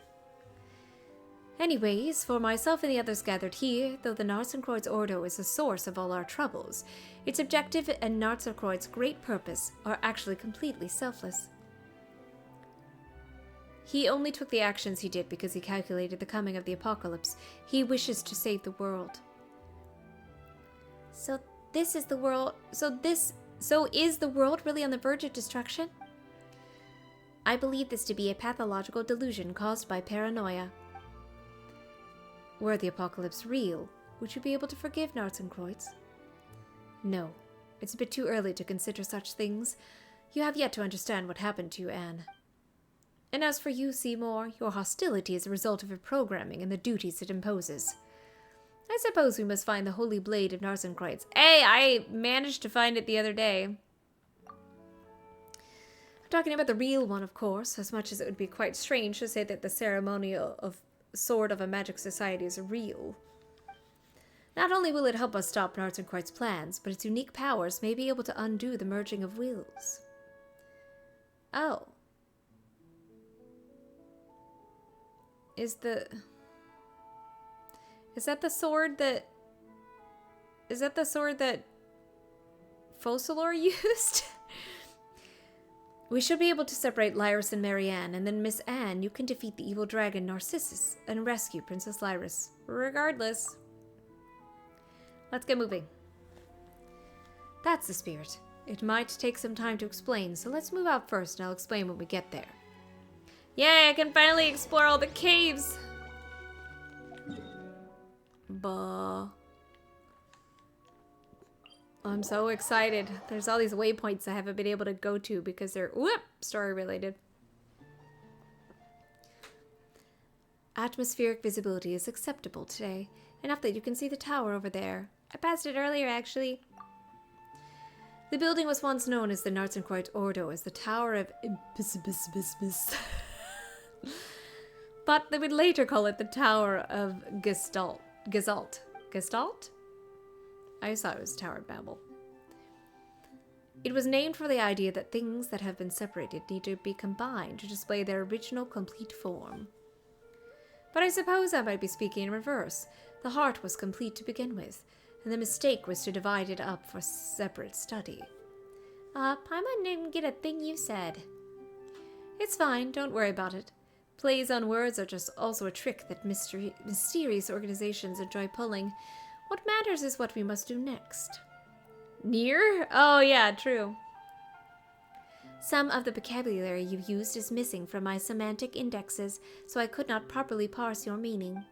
Anyways, for myself and the others gathered here, though the Narzissenkruez Ordo is the source of all our troubles, its objective and Narzissenkruez's great purpose are actually completely selfless. He only took the actions he did because he calculated the coming of the apocalypse. He wishes to save the world. So is the world really on the verge of destruction? I believe this to be a pathological delusion caused by paranoia. Were the apocalypse real, would you be able to forgive Narzissenkreuz? No, it's a bit too early to consider such things. You have yet to understand what happened to you, Anne. And as for you, Seymour, your hostility is a result of your programming and the duties it imposes. I suppose we must find the Holy Blade of Narzissenkreuz. Hey, I managed to find it the other day. I'm talking about the real one, of course, as much as it would be quite strange to say that the ceremonial of sword of a magic society is real. Not only will it help us stop Narzissenkreuz's plans, but its unique powers may be able to undo the merging of wills. Oh. Is that the sword that Faux used? We should be able to separate Lyris and Marianne, and then Miss Anne, you can defeat the evil dragon Narcissus and rescue Princess Lyris. Regardless. Let's get moving. That's the spirit. It might take some time to explain, so let's move out first and I'll explain when we get there. Yay, I can finally explore all the caves! Bah. I'm so excited. There's all these waypoints I haven't been able to go to because they're, story related. Atmospheric visibility is acceptable today. Enough that you can see the tower over there. I passed it earlier, actually. The building was once known as the Narziseenkruez Ordo, as the Tower of but they would later call it the Tower of Gestalt. Gestalt? I just thought it was Tower of Babel. It was named for the idea that things that have been separated need to be combined to display their original complete form. But I suppose I might be speaking in reverse. The heart was complete to begin with, and the mistake was to divide it up for separate study. Paimon didn't get a thing you said. It's fine, don't worry about it. Plays on words are just also a trick that mysterious organizations enjoy pulling. What matters is what we must do next. Near? Oh yeah, true. Some of the vocabulary you used is missing from my semantic indexes, so I could not properly parse your meaning.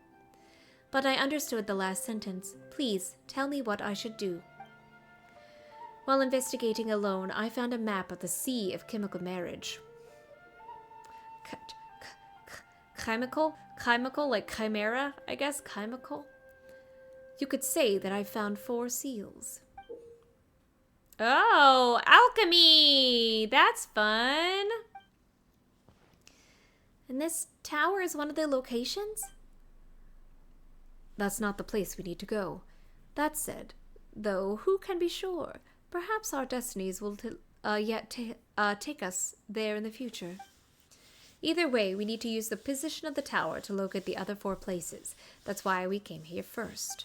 But I understood the last sentence. Please, tell me what I should do. While investigating alone, I found a map of the Sea of Chemical Marriage. Chemical? Chemical, like chimera, I guess? Chemical? You could say that I found 4 seals. Oh, alchemy! That's fun! And this tower is one of the locations? That's not the place we need to go. That said, though, who can be sure? Perhaps our destinies will yet take us there in the future. Either way, we need to use the position of the tower to locate the other 4 places. That's why we came here first.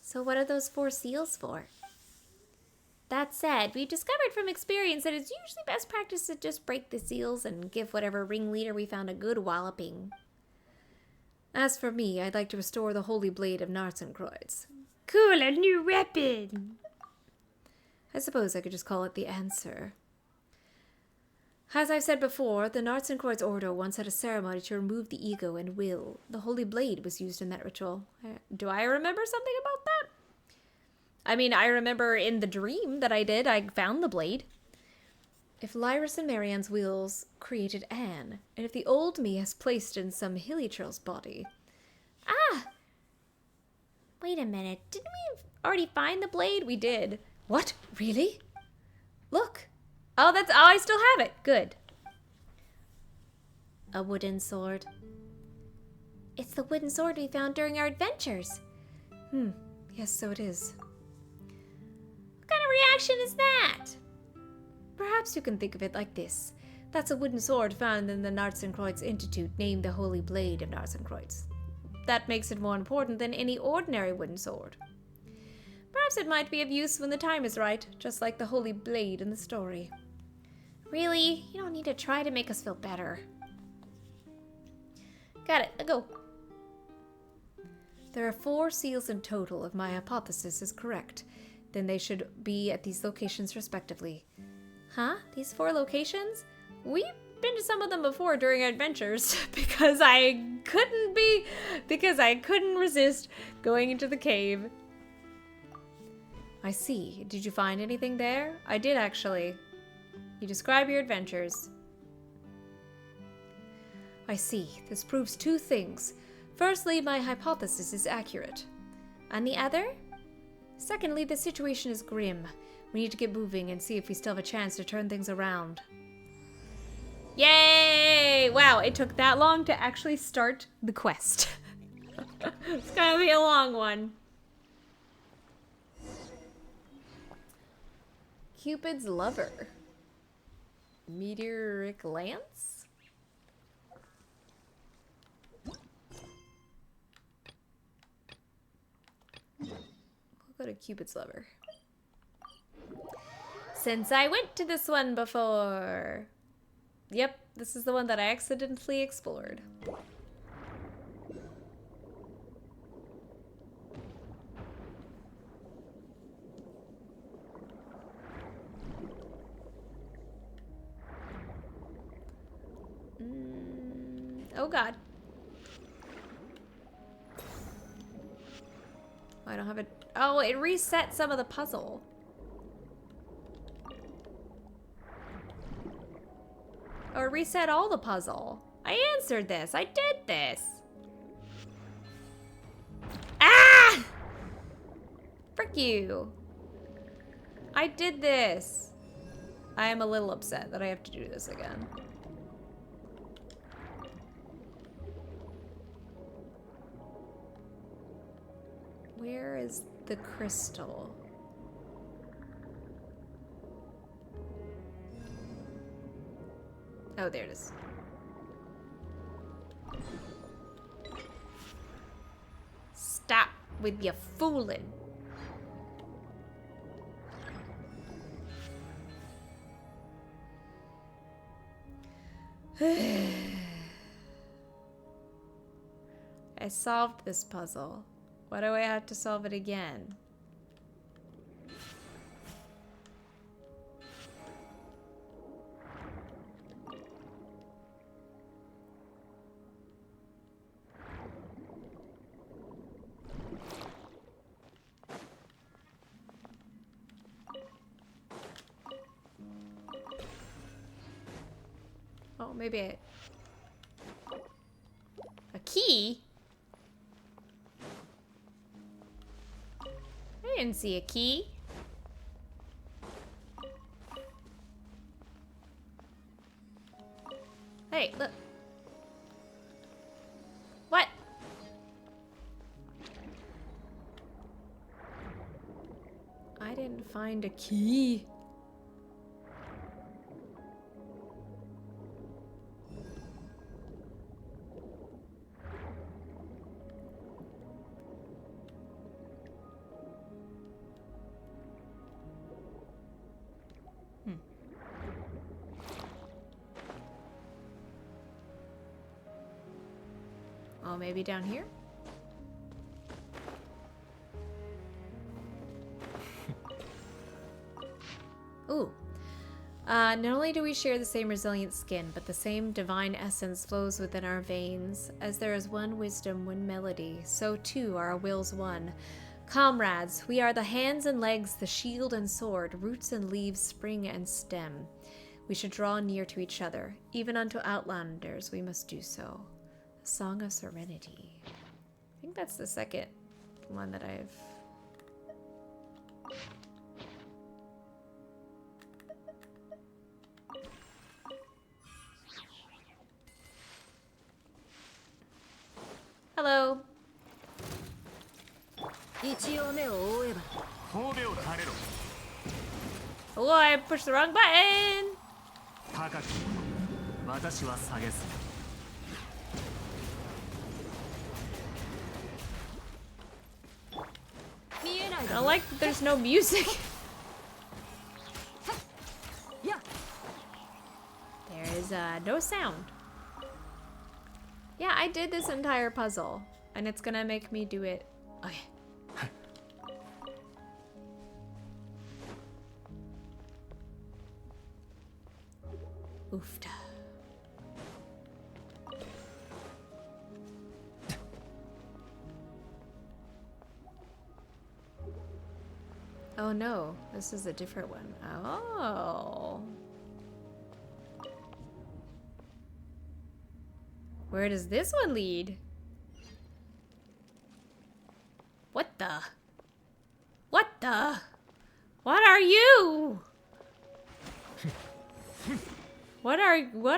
So what are those 4 seals for? That said, we've discovered from experience that it's usually best practice to just break the seals and give whatever ringleader we found a good walloping. As for me, I'd like to restore the Holy Blade of Narzissenkreuz. Cool, a new weapon! I suppose I could just call it the answer. As I've said before, the Narzissenkruez Ordo once had a ceremony to remove the ego and will. The Holy Blade was used in that ritual. Do I remember something about that? I mean, I remember in the dream that I did, I found the blade. If Lyris and Marianne's wills created Anne, and if the old me has placed in some Hilly-Trail's body. Ah! Wait a minute, didn't we already find the blade? We did. What? Really? Look. Oh, I still have it. Good. A wooden sword. It's the wooden sword we found during our adventures. Yes, so it is. What kind of reaction is that? Perhaps you can think of it like this. That's a wooden sword found in the Narzissenkreuz Institute named the Holy Blade of Narzissenkreuz. That makes it more important than any ordinary wooden sword. Perhaps it might be of use when the time is right, just like the Holy Blade in the story. Really? You don't need to try to make us feel better. Got it. Let's go. There are 4 seals in total if my hypothesis is correct. Then they should be at these locations respectively. Huh? These 4 locations? We've been to some of them before during our adventures because I couldn't resist going into the cave. I see. Did you find anything there? I did actually. You describe your adventures. I see. This proves two things. Firstly, my hypothesis is accurate. And the other? Secondly, the situation is grim. We need to get moving and see if we still have a chance to turn things around. Yay! Wow, it took that long to actually start the quest. It's gonna be a long one. Cupid's lover. Meteoric lance? We'll go to Cupid's lover. Since I went to this one before. Yep, this is the one that I accidentally explored. Oh god. I don't have it. Oh, it reset some of the puzzle. Or reset all the puzzle. I answered this. I did this. Ah! Frick you. I did this. I am a little upset that I have to do this again. Where is the crystal? Oh, there it is. Stop with your fooling. I solved this puzzle. Why do I have to solve it again? Oh, maybe a key? I didn't see a key. Hey, look. What? I didn't find a key. Oh, maybe down here? Ooh. Not only do we share the same resilient skin, but the same divine essence flows within our veins. As there is one wisdom, one melody, so too are our wills one. Comrades, we are the hands and legs, the shield and sword, roots and leaves, spring and stem. We should draw near to each other. Even unto outlanders we must do so. A Song of Serenity. I think that's the second one that I've... Hello. Oh, I pushed the wrong button. I don't like that there's no music. There is no sound. Yeah, I did this entire puzzle, and it's gonna make me do it. Okay. Oofta. Oh no, this is a different one. Oh. Where does this one lead? What the? What the? What are you? What are you?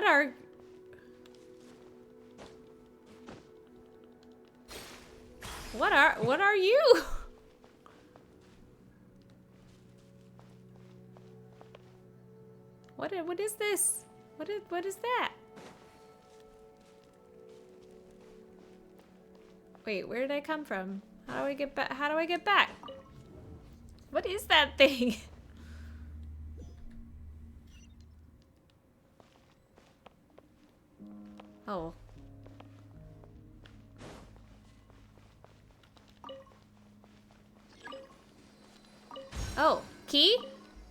What is this? What is that? Wait, where did I come from? How do I get back? How do I get back? What is that thing? Oh. Oh, key?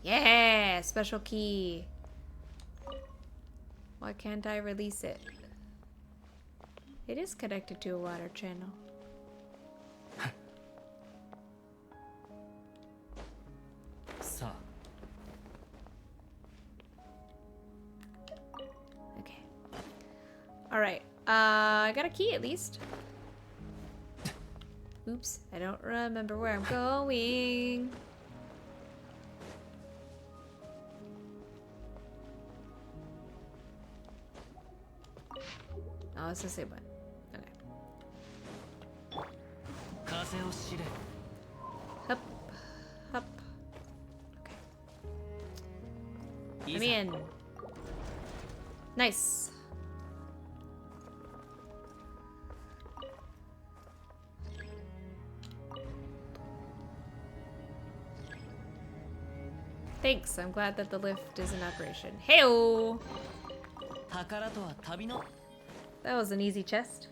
Yeah, special key. Why can't I release it? It is connected to a water channel. Okay. Alright. I got a key at least. Oops. I don't remember where I'm going. Oh, it's the same one. Okay. Hup. Hup. Okay. I'm in. Nice. Thanks. I'm glad that the lift is in operation. Hey-o! That was an easy chest.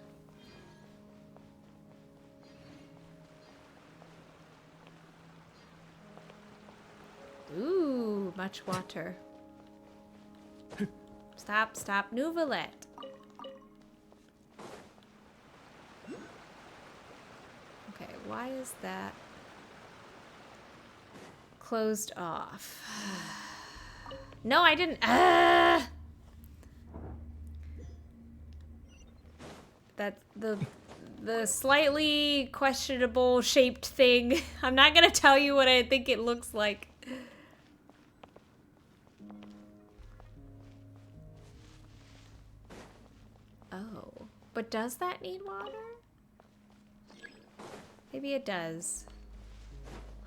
Ooh, much water. Stop, stop, Nouvelette. Okay, why is that closed off? No, I didn't. Ah! That's the slightly questionable shaped thing. I'm not gonna tell you what I think it looks like. Oh, but does that need water? Maybe it does.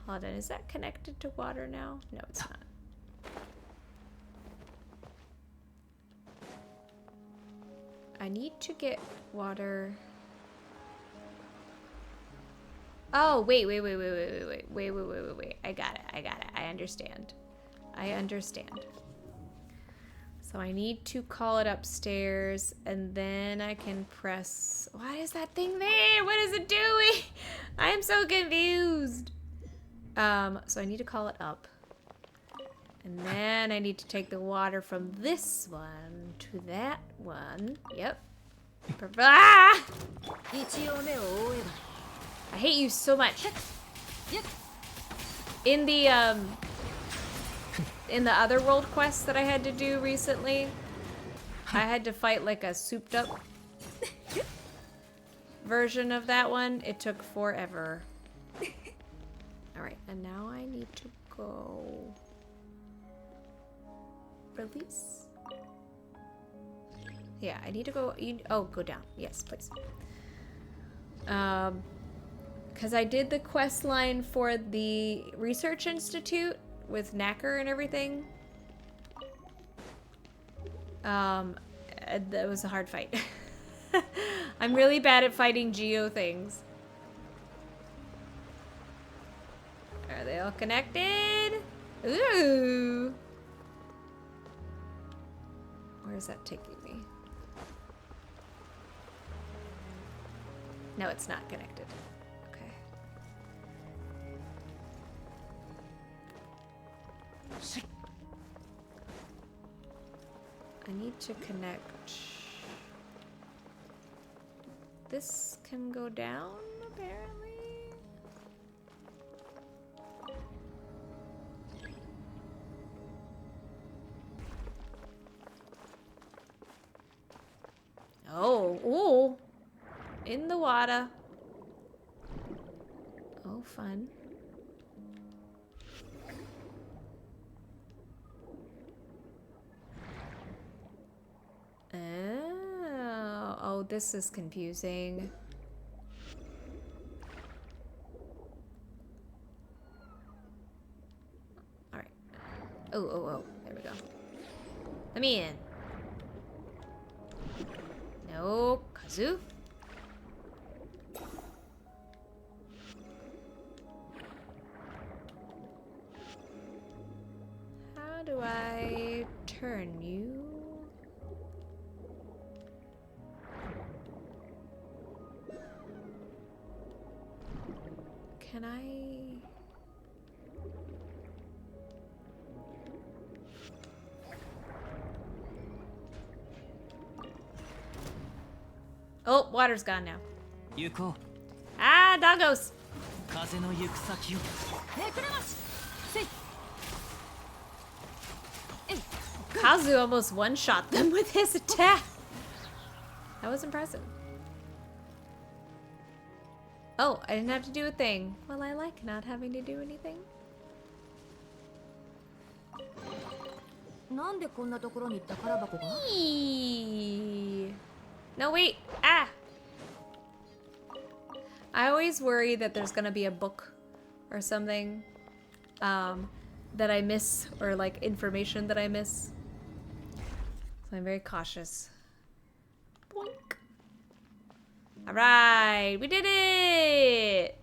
Hold on, is that connected to water now? No, it's not. I need to get water. Oh, wait. I got it. I understand. So I need to call it upstairs and then I can press. Why is that thing there? What is it doing? I am so confused. So I need to call it up. And then I need to take the water from this one to that one. Yep. Ah! I hate you so much. In the other world quests that I had to do recently, I had to fight like a souped up version of that one. It took forever. Alright, and now I need to go. Release? Yeah, I need to go. Go down. Yes, please. Because I did the quest line for the research institute with Knacker and everything. That was a hard fight. I'm really bad at fighting geo things. Are they all connected? Ooh. Where is that taking me? No, it's not connected. Okay. I need to connect. This can go down, apparently. Oh, ooh. In the water. Oh, fun. Oh, this is confusing. Alright. Oh. There we go. Let me in. No, Kazu. How do I turn you? Can I? Oh, water's gone now. Ah, doggos! Kazu almost one-shot them with his attack. That was impressive. Oh, I didn't have to do a thing. Well, I like not having to do anything. Eee. No, wait. Ah! I always worry that there's gonna be a book or something that I miss, or like information that I miss. So I'm very cautious. Boink. Alright, we did it!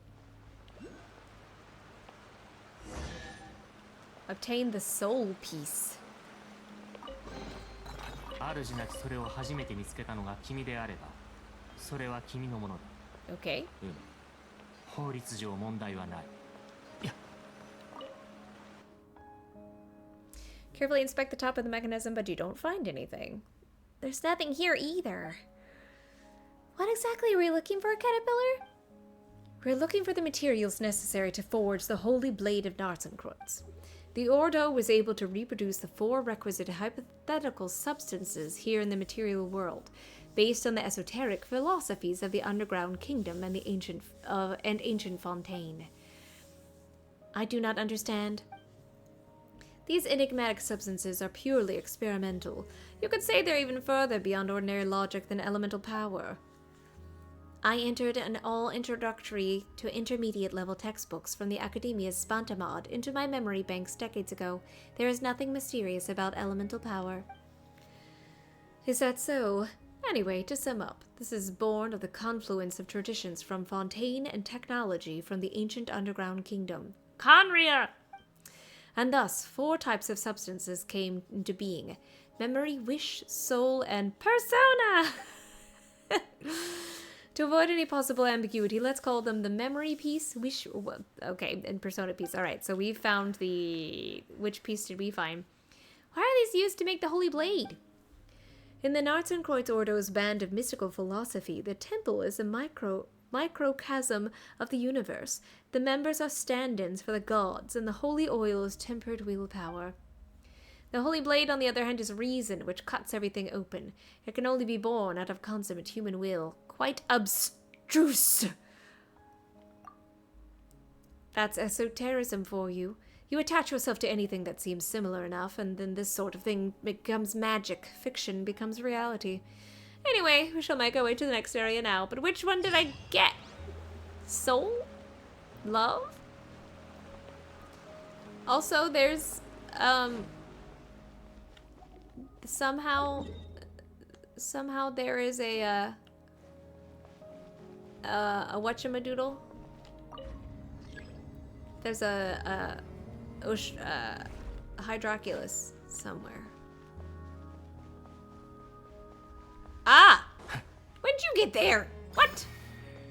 Obtain the soul piece. Okay. Carefully inspect the top of the mechanism, but you don't find anything. There's nothing here either. What exactly are we looking for, Caterpillar? We're looking for the materials necessary to forge the holy blade of Narzissenkruez. The Ordo was able to reproduce the 4 requisite hypothetical substances here in the material world, based on the esoteric philosophies of the underground kingdom and the ancient Fontaine. I do not understand. These enigmatic substances are purely experimental. You could say they're even further beyond ordinary logic than elemental power. I entered an all introductory to intermediate level textbooks from the Academia's Spantamod into my memory banks decades ago. There is nothing mysterious about elemental power. Is that so? Anyway, to sum up, this is born of the confluence of traditions from Fontaine and technology from the ancient underground kingdom. Conria! And thus, 4 types of substances came into being. Memory, wish, soul, and persona! To avoid any possible ambiguity, let's call them the memory piece, wish, okay, and persona piece. Alright, so we found the... Which piece did we find? Why are these used to make the holy blade? In the Narzissenkruez Ordo's band of mystical philosophy, the temple is a microcosm of the universe. The members are stand-ins for the gods, and the holy oil is tempered willpower. The holy blade, on the other hand, is reason, which cuts everything open. It can only be born out of consummate human will. Quite abstruse. That's esotericism for you. You attach yourself to anything that seems similar enough, and then this sort of thing becomes magic. Fiction becomes reality. Anyway, we shall make our way to the next area now. But which one did I get? Soul? Love? Also, there's, somehow there is a whatchamadoodle. There's a Hydroculus somewhere. Ah! When'd you get there? What?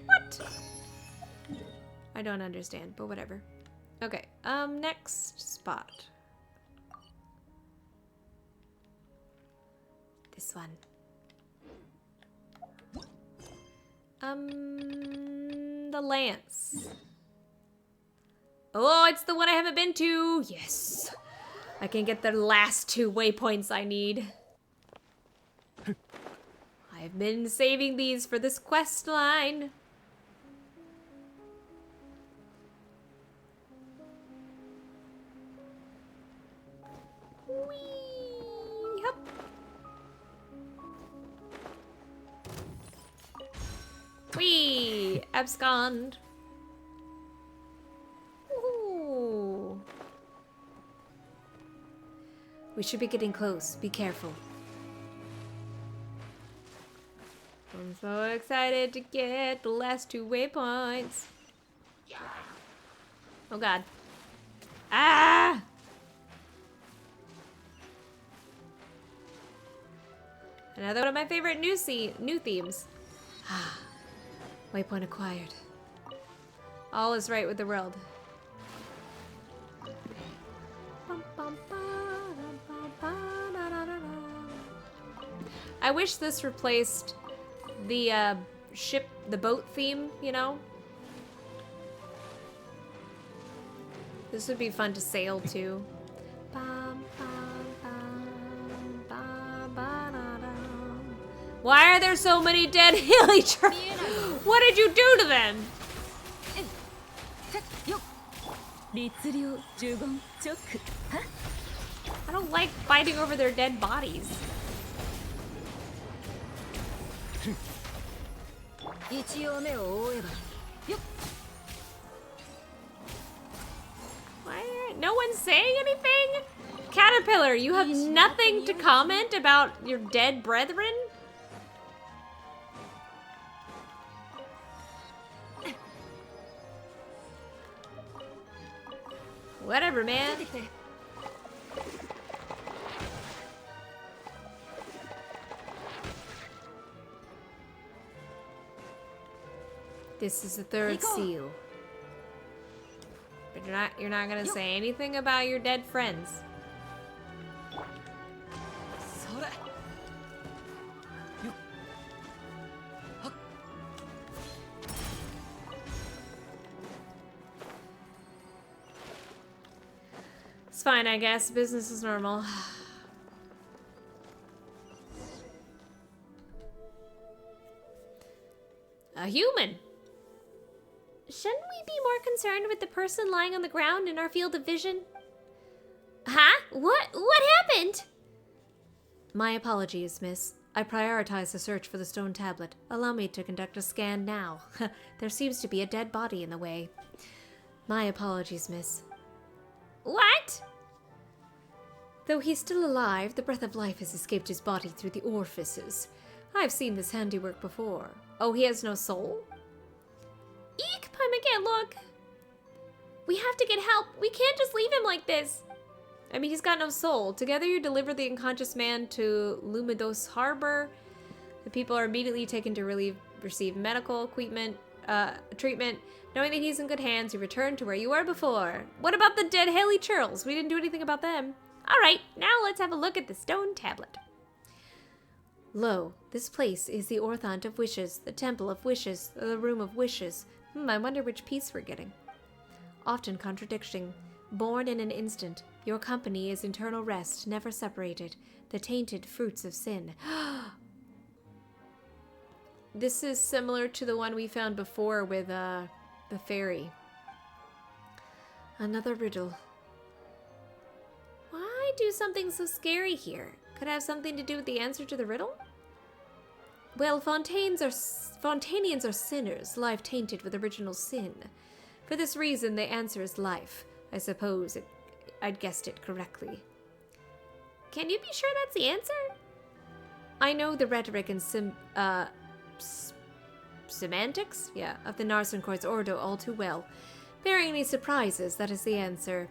What? I don't understand, but whatever. Okay, next spot. This one. The lance. Oh, it's the one I haven't been to. Yes. I can get the last 2 waypoints I need. I I've been saving these for this quest line. Whee! Hup. Whee! Abscond. Ooh. We should be getting close. Be careful. I'm so excited to get the last 2 waypoints. Oh god. Ah! Another one of my favorite new themes. Waypoint acquired. All is right with the world. I wish this replaced the the boat theme, you know? This would be fun to sail to. Why are there so many dead hilly turtles? What did you do to them? I don't like fighting over their dead bodies. Why? No one's saying anything? Caterpillar, you have nothing to comment about your dead brethren? Whatever, man. This is the 3rd seal. But you're not gonna say anything about your dead friends. It's fine, I guess. Business is normal. A human! Shouldn't we be more concerned with the person lying on the ground in our field of vision? Huh? What happened? My apologies, miss. I prioritize the search for the stone tablet. Allow me to conduct a scan now. There seems to be a dead body in the way. My apologies, miss. What? Though he's still alive, the breath of life has escaped his body through the orifices. I've seen this handiwork before. Oh, he has no soul? Eek, Paimon, look! We have to get help. We can't just leave him like this. I mean, he's got no soul. Together you deliver the unconscious man to Lumidos Harbor. The people are immediately taken to receive medical treatment. Knowing that he's in good hands, you return to where you were before. What about the dead Haley churls? We didn't do anything about them. Alright, now let's have a look at the stone tablet. Lo, this place is the Orthant of Wishes, the Temple of Wishes, the Room of Wishes. I wonder which piece we're getting. Often contradicting. Born in an instant, your company is eternal rest, never separated. The tainted fruits of sin. This is similar to the one we found before with the fairy. Another riddle. Why do something so scary here? Could it have something to do with the answer to the riddle? Well, Fontanians are sinners, life tainted with original sin. For this reason, the answer is life. I suppose I'd guessed it correctly. Can you be sure that's the answer? I know the rhetoric and semantics, of the Narzissenkruez Ordo all too well. Bearing any surprises, that is the answer.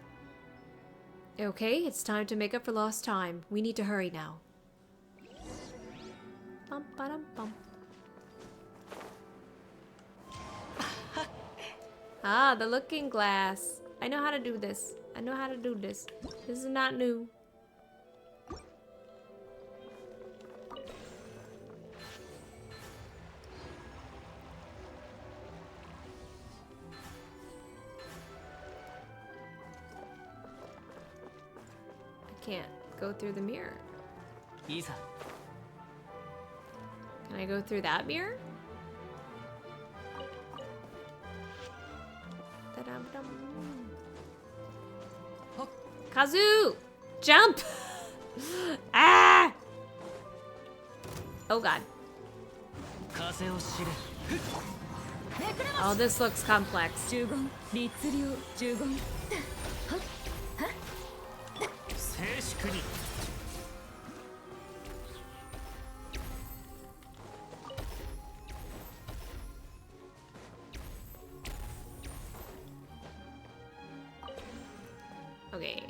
Okay, it's time to make up for lost time. We need to hurry now. Bum, ba-dum, bum. Ah, the looking glass. I know how to do this. I know how to do this. This is not new. I can't go through the mirror. Can I go through that mirror? Da-dum-dum. Kazu! Jump! Ah! Oh god. Oh, this looks complex. Okay.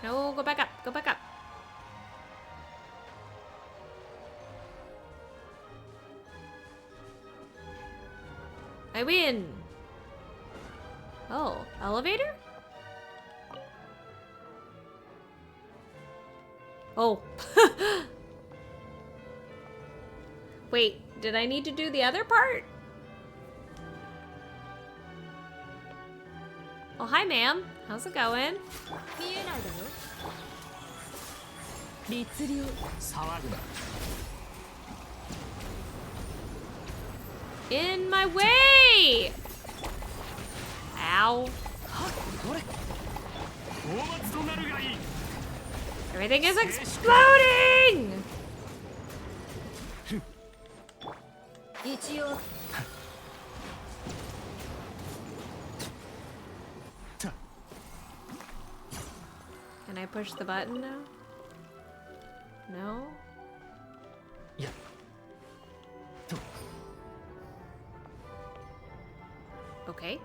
No, go back up. Go back up. I win. Oh, elevator? Oh. Wait, did I need to do the other part? Oh, hi, ma'am. How's it going? In my way! Ow. Everything is exploding! Can I push the button now? No? Yeah. Okay.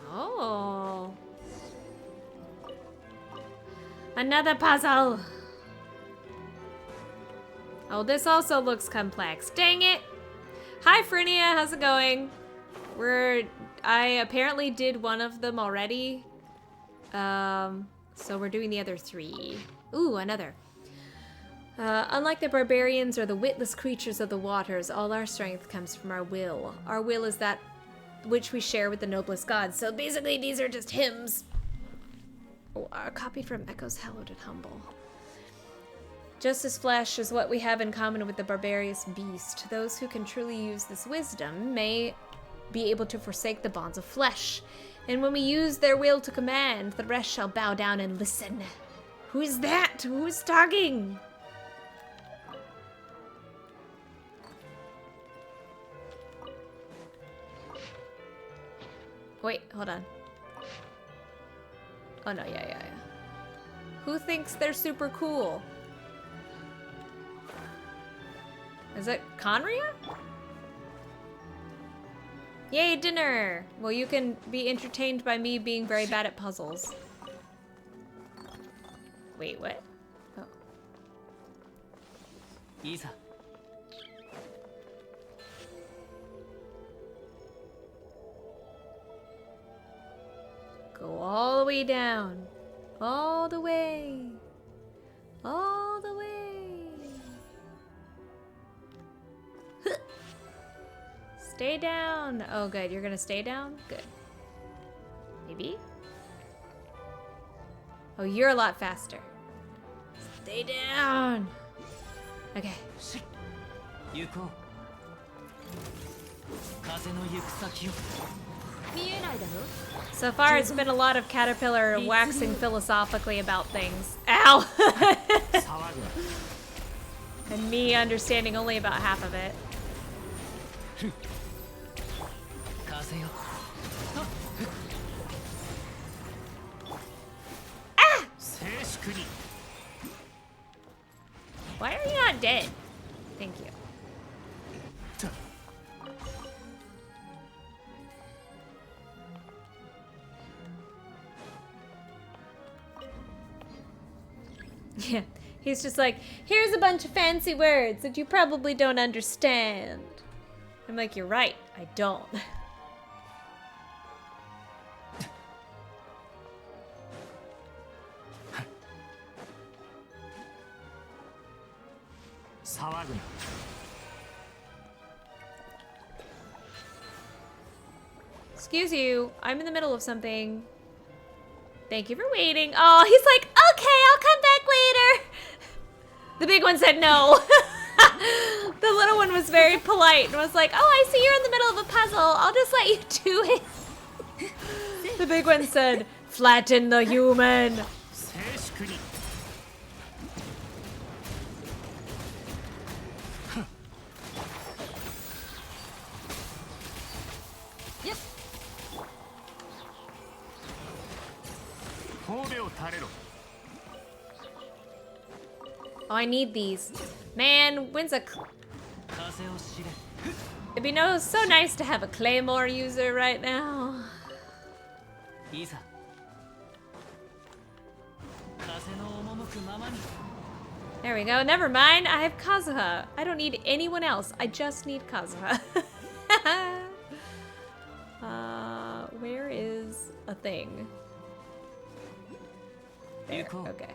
Oh. Another puzzle. Oh, this also looks complex. Dang it. Hi, Phrynia. How's it going? I apparently did one of them already. So we're doing the other 3. Ooh, another. Unlike the barbarians or the witless creatures of the waters, all our strength comes from our will. Our will is that which we share with the noblest gods. So basically, these are just hymns. Copied from Echoes Hallowed and Humble. Just as flesh is what we have in common with the barbarous beast, those who can truly use this wisdom may be able to forsake the bonds of flesh. And when we use their will to command, the rest shall bow down and listen. Who is that? Who is talking? Wait, hold on. Oh no, yeah. Who thinks they're super cool? Is it Conria? Yay, dinner! Well, you can be entertained by me being very bad at puzzles. Wait, what? Oh. Isa. Go all the way down. All the way. All the way. Stay down. Oh, good. You're gonna stay down? Good. Maybe? Oh, you're a lot faster. Stay down. Okay. Yuko. Kaze no yuku saki yo. So far, it's been a lot of Caterpillar waxing philosophically about things. Ow! And me understanding only about half of it. Ah! Why are you not dead? Thank you. Yeah, he's just like, here's a bunch of fancy words that you probably don't understand. I'm like, you're right. I don't. Excuse you. I'm in the middle of something. Thank you for waiting. Oh, he's like, okay, I'll come back later. The big one said no. The little one was very polite and was like, oh, I see you're in the middle of a puzzle. I'll just let you do it. The big one said, flatten the human. Oh, I need these. Man, when's a... It'd be so nice to have a Claymore user right now. There we go. Never mind. I have Kazuha. I don't need anyone else. I just need Kazuha. Where is a thing? There. Okay.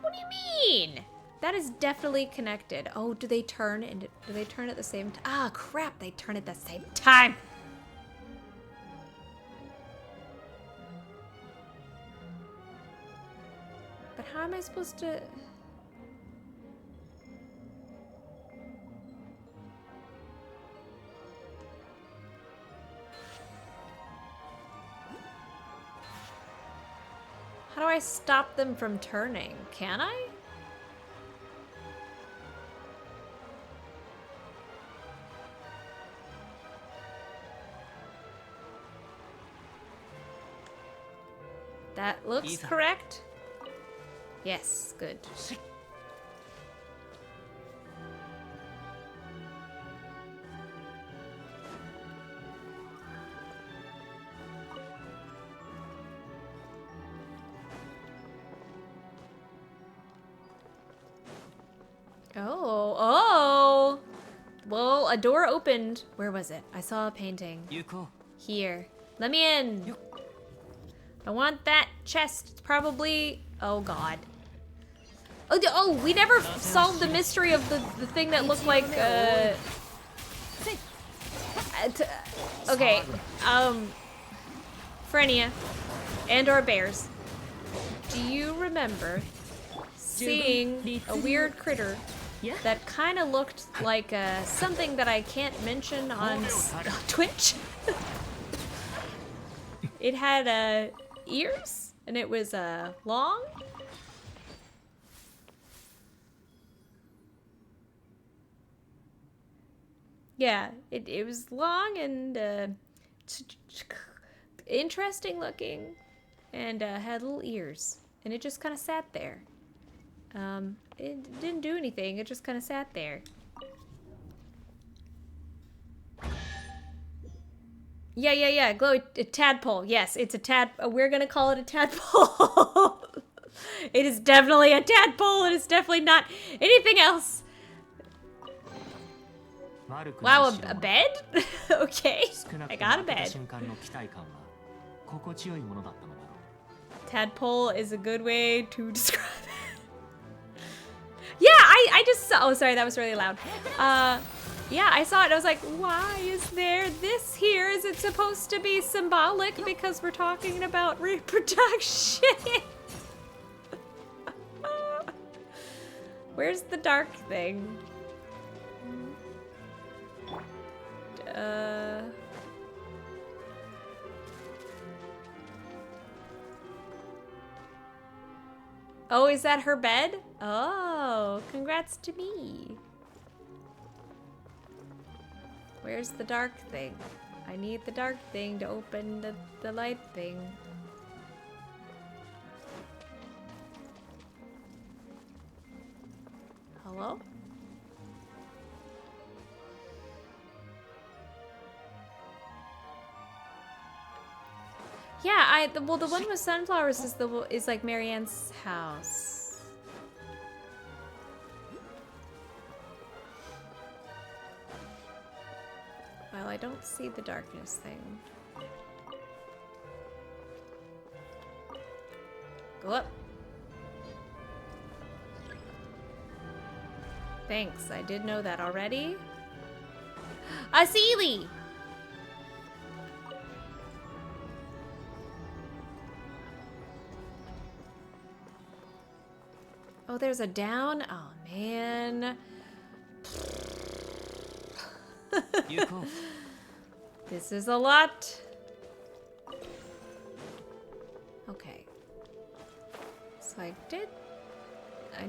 What do you mean? That is definitely connected. Oh, do they turn and do they turn at the same time? Ah, crap, they turn at the same time. But how am I supposed to... How do I stop them from turning? Can I? That looks correct. Yes, good. Oh. Well, a door opened. Where was it? I saw a painting. Here. Let me in. I want that chest. It's probably... Oh, God. Oh, we never solved the mystery of the thing that looked like, okay, Frenia and or bears. Do you remember seeing a weird critter that kind of looked like something that I can't mention on Twitch? It had ears and it was long. Yeah, it was long and interesting looking, and had little ears, and it just kind of sat there. It didn't do anything. It just kind of sat there. Yeah. Glow a tadpole. Yes, it's a we're gonna call it a tadpole. It is definitely a tadpole. It is definitely not anything else. Wow, a bed? Okay, I got a bed. Tadpole is a good way to describe it. Yeah, I just saw, oh sorry, that was really loud. Yeah, I saw it and I was like, why is there this here? Is it supposed to be symbolic because we're talking about reproduction? Where's the dark thing? Oh, is that her bed? Oh, congrats to me. Where's the dark thing? I need the dark thing to open the light thing. Hello? Yeah, well, the one with sunflowers is like Marianne's house. Well, I don't see the darkness thing. Go up. Thanks, I did know that already. A Sealy! Oh, there's a down? Oh, man. Yuko. This is a lot. Okay. So I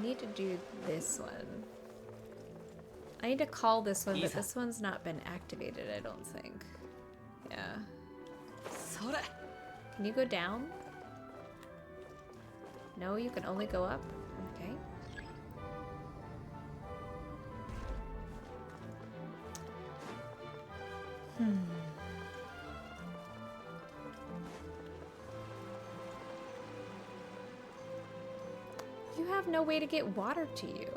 need to do this one. I need to call this one, but this one's not been activated, I don't think. Yeah. Can you go down? No, you can only go up? Okay. You have no way to get water to you.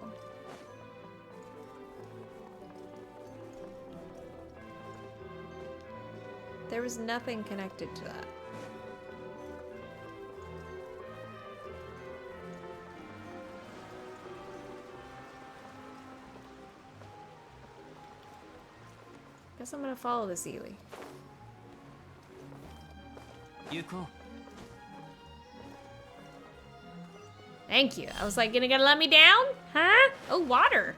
There was nothing connected to that. Guess I'm gonna follow this Ely. Yuko. Thank you. I was like, gonna let me down? Huh? Oh, water.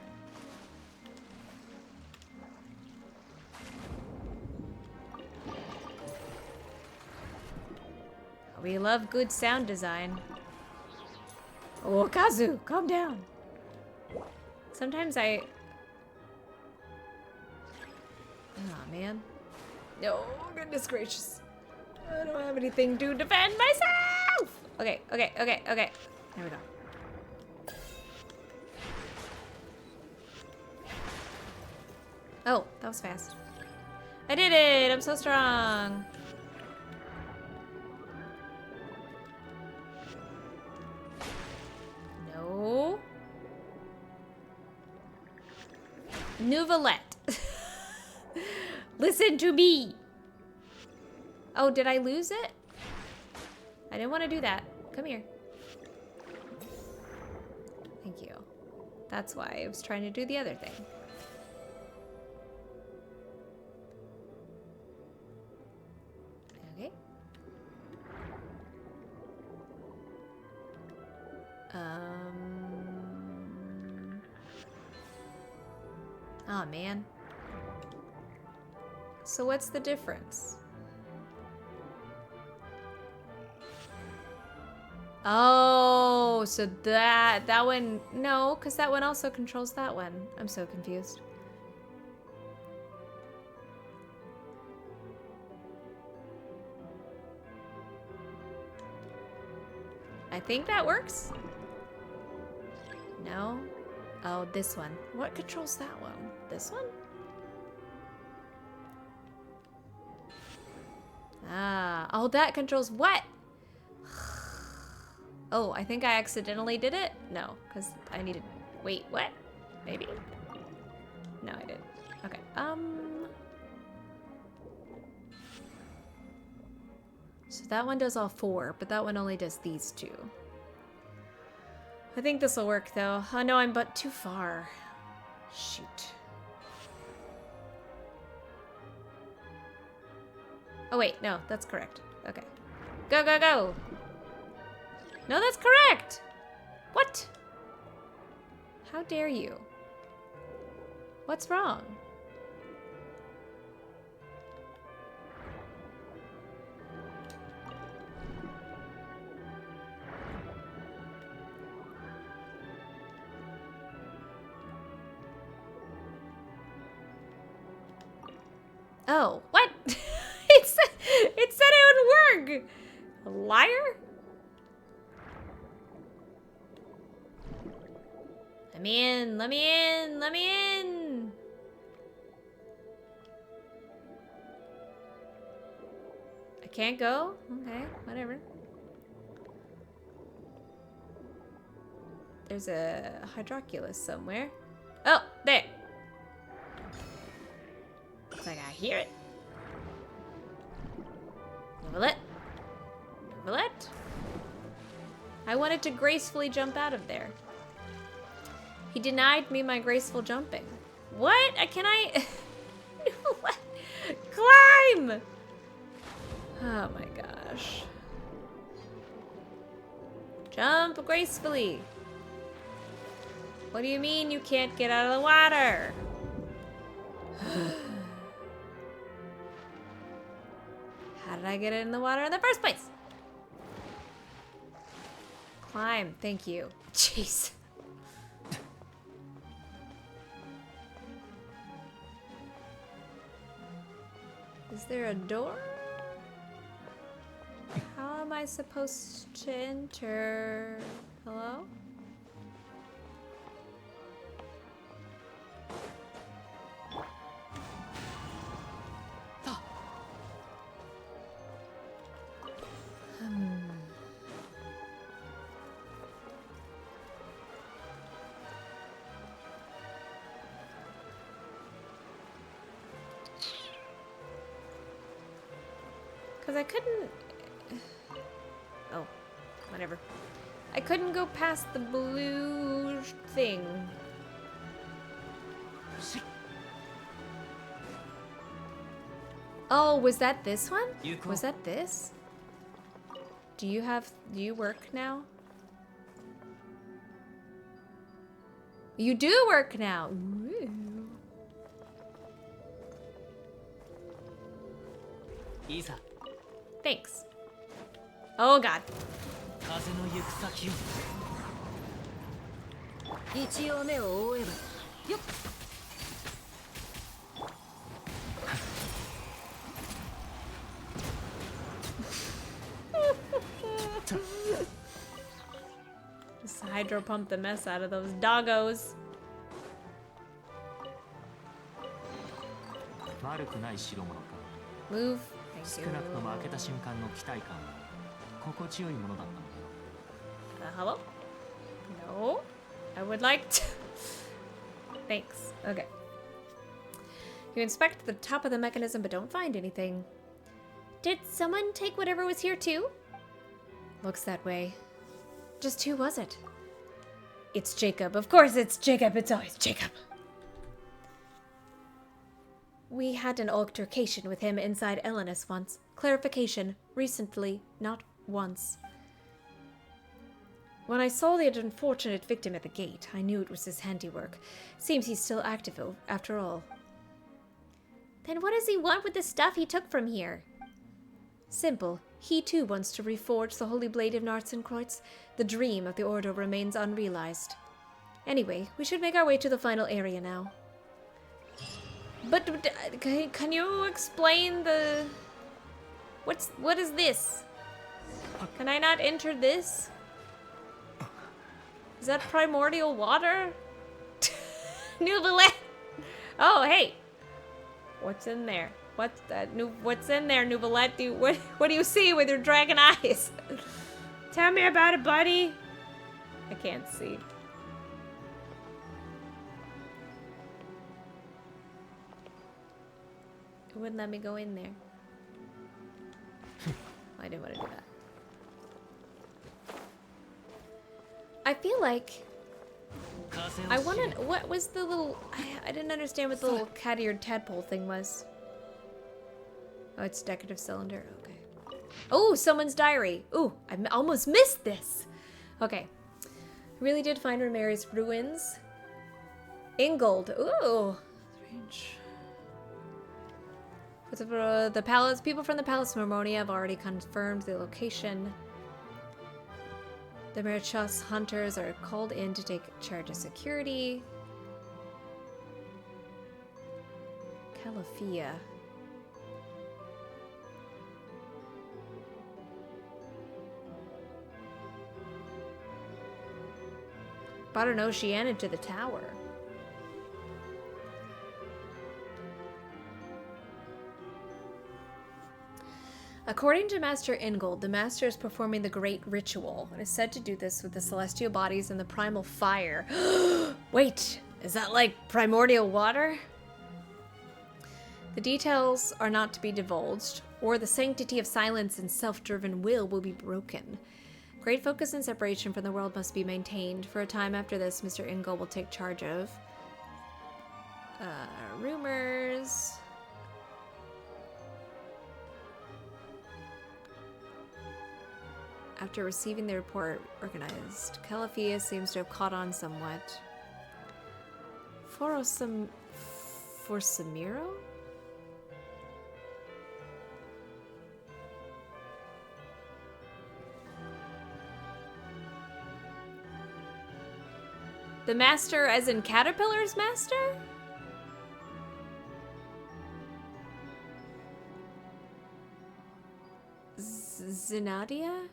We love good sound design. Oh, Kazu, calm down. Sometimes I... Oh, man. No, goodness gracious. I don't have anything to defend myself! Okay. There we go. Oh, that was fast. I did it! I'm so strong! No. Nouvellette. Listen to me! Oh, did I lose it? I didn't want to do that. Come here. Thank you. That's why I was trying to do the other thing. Okay. Oh, man. So what's the difference? Oh, so that one, no, because that one also controls that one. I'm so confused. I think that works. No? Oh, this one. What controls that one? This one? Ah, oh, that controls what? Oh, I think I accidentally did it? No, because I needed... Wait, what? Maybe? No, I didn't. Okay, so that one does all four, but that one only does these two. I think this will work, though. Oh, no, I'm but too far. Shoot. Oh, wait, no, that's correct. Okay. Go, go, go! No, that's correct! What? How dare you? What's wrong? Oh, what? it said it wouldn't work! A liar? Let me in, let me in, let me in! I I can't go? Okay, whatever. There's a hydroculus somewhere. Oh, there. It's like I hear it. Novelet. Novelet. I wanted to gracefully jump out of there. He denied me my graceful jumping. What? Can I? What? Climb! Oh my gosh. Jump gracefully. What do you mean you can't get out of the water? How did I get in the water in the first place? Climb, thank you. Jeez. Is there a door? How am I supposed to enter? Hello? Because I couldn't... Oh, whatever. I couldn't go past the blue thing. Oh, was that this one? Was that this? Do you work now? You do work now. Ooh. Thanks. Oh god. Just hydro pump the mess out of those doggos. Move. Hello? No. I would like to... Thanks. Okay. You inspect the top of the mechanism but don't find anything. Did someone take whatever was here too? Looks that way. Just who was it? It's Jacob. Of course it's Jacob. It's always Jacob. We had an altercation with him inside Elenus once. Clarification. Recently, not once. When I saw the unfortunate victim at the gate, I knew it was his handiwork. Seems he's still active after all. Then what does he want with the stuff he took from here? Simple. He too wants to reforge the holy blade of Narzissenkruez. The dream of the Ordo remains unrealized. Anyway, we should make our way to the final area now. But can you explain the... What is this? Can I not enter this? Is that primordial water? Nouvelle. Oh, hey. What's in there? What's in there, Nouvelle? What do you see with your dragon eyes? Tell me about it, buddy. I can't see. It wouldn't let me go in there. I didn't want to do that. I feel like I wanted. What was the little? I didn't understand what the little cat-eared tadpole thing was. Oh, it's decorative cylinder. Okay. Oh, someone's diary. Ooh, I almost missed this. Okay. Really did find Ramirez's ruins. Ingold. Ooh. Strange. The palace. People from the Palace of Harmonia have already confirmed the location. The Marichas hunters are called in to take charge of security. Calafia. Brought an Oceana to the tower. According to Master Ingold, the Master is performing the Great Ritual and is said to do this with the celestial bodies and the primal fire. Wait, is that like primordial water? The details are not to be divulged, or the sanctity of silence and self-driven will be broken. Great focus and separation from the world must be maintained. For a time after this, Mr. Ingold will take charge of rumors. After receiving the report organized, Calafia seems to have caught on somewhat. For Samiro? The master as in Caterpillar's master? Zinadia?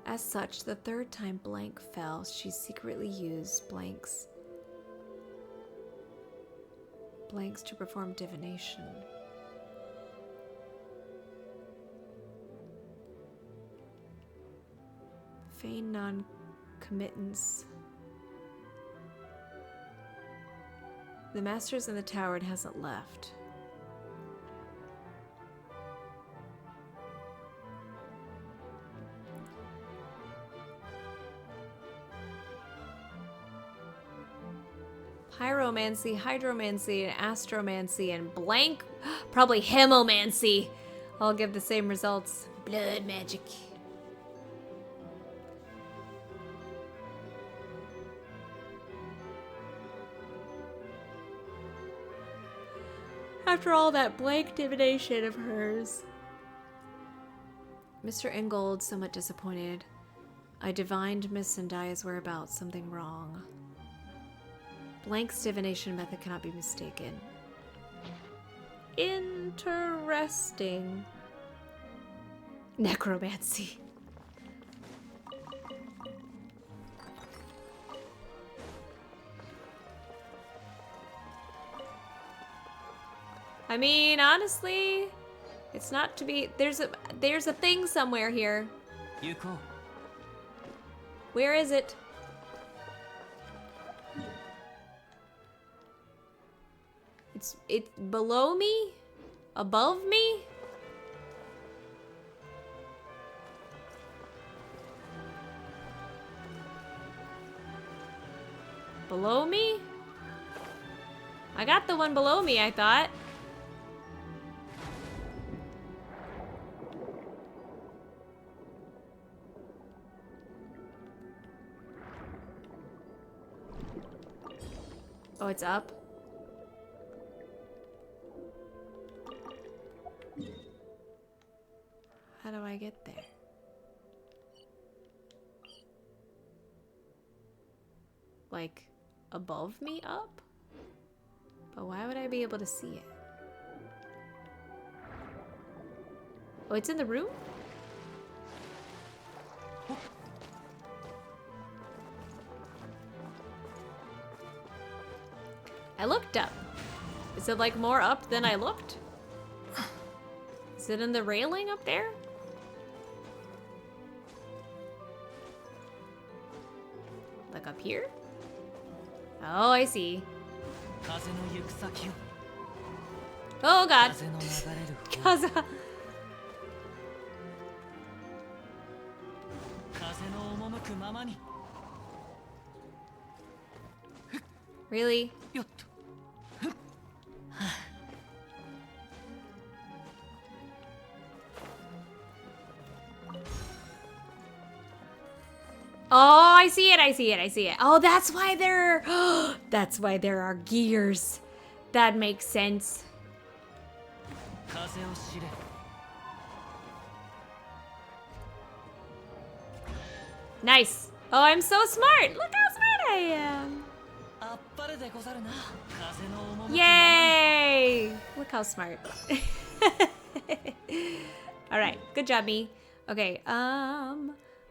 As such, the third time blank fell, she secretly used blanks to perform divination. Feign non-committance. The master's in the tower and hasn't left. Pyromancy, hydromancy, and astromancy, and blank, probably hemomancy. All give the same results. Blood magic. After all that blank divination of hers. Mr. Ingold, somewhat disappointed. I divined Miss Zendaya's whereabouts. Something wrong. Blank's divination method cannot be mistaken. Interesting. Necromancy. I mean, honestly, it's not to be. There's a thing somewhere here. Yuko. Where is it? It's below me? Above me? Below me? I got the one below me, I thought. Oh, it's up? How do I get there? Like, above me up? But why would I be able to see it? Oh, it's in the room? I looked up. Is it like more up than I looked? Is it in the railing up there? Like up here? Oh, I see. Oh god. Kaza. Really? Oh, I see it, I see it, I see it. Oh, that's why there that's why there are gears. That makes sense. Nice. Oh, I'm so smart. Look how smart I am. Yay! Look how smart. All right, good job, me. Okay,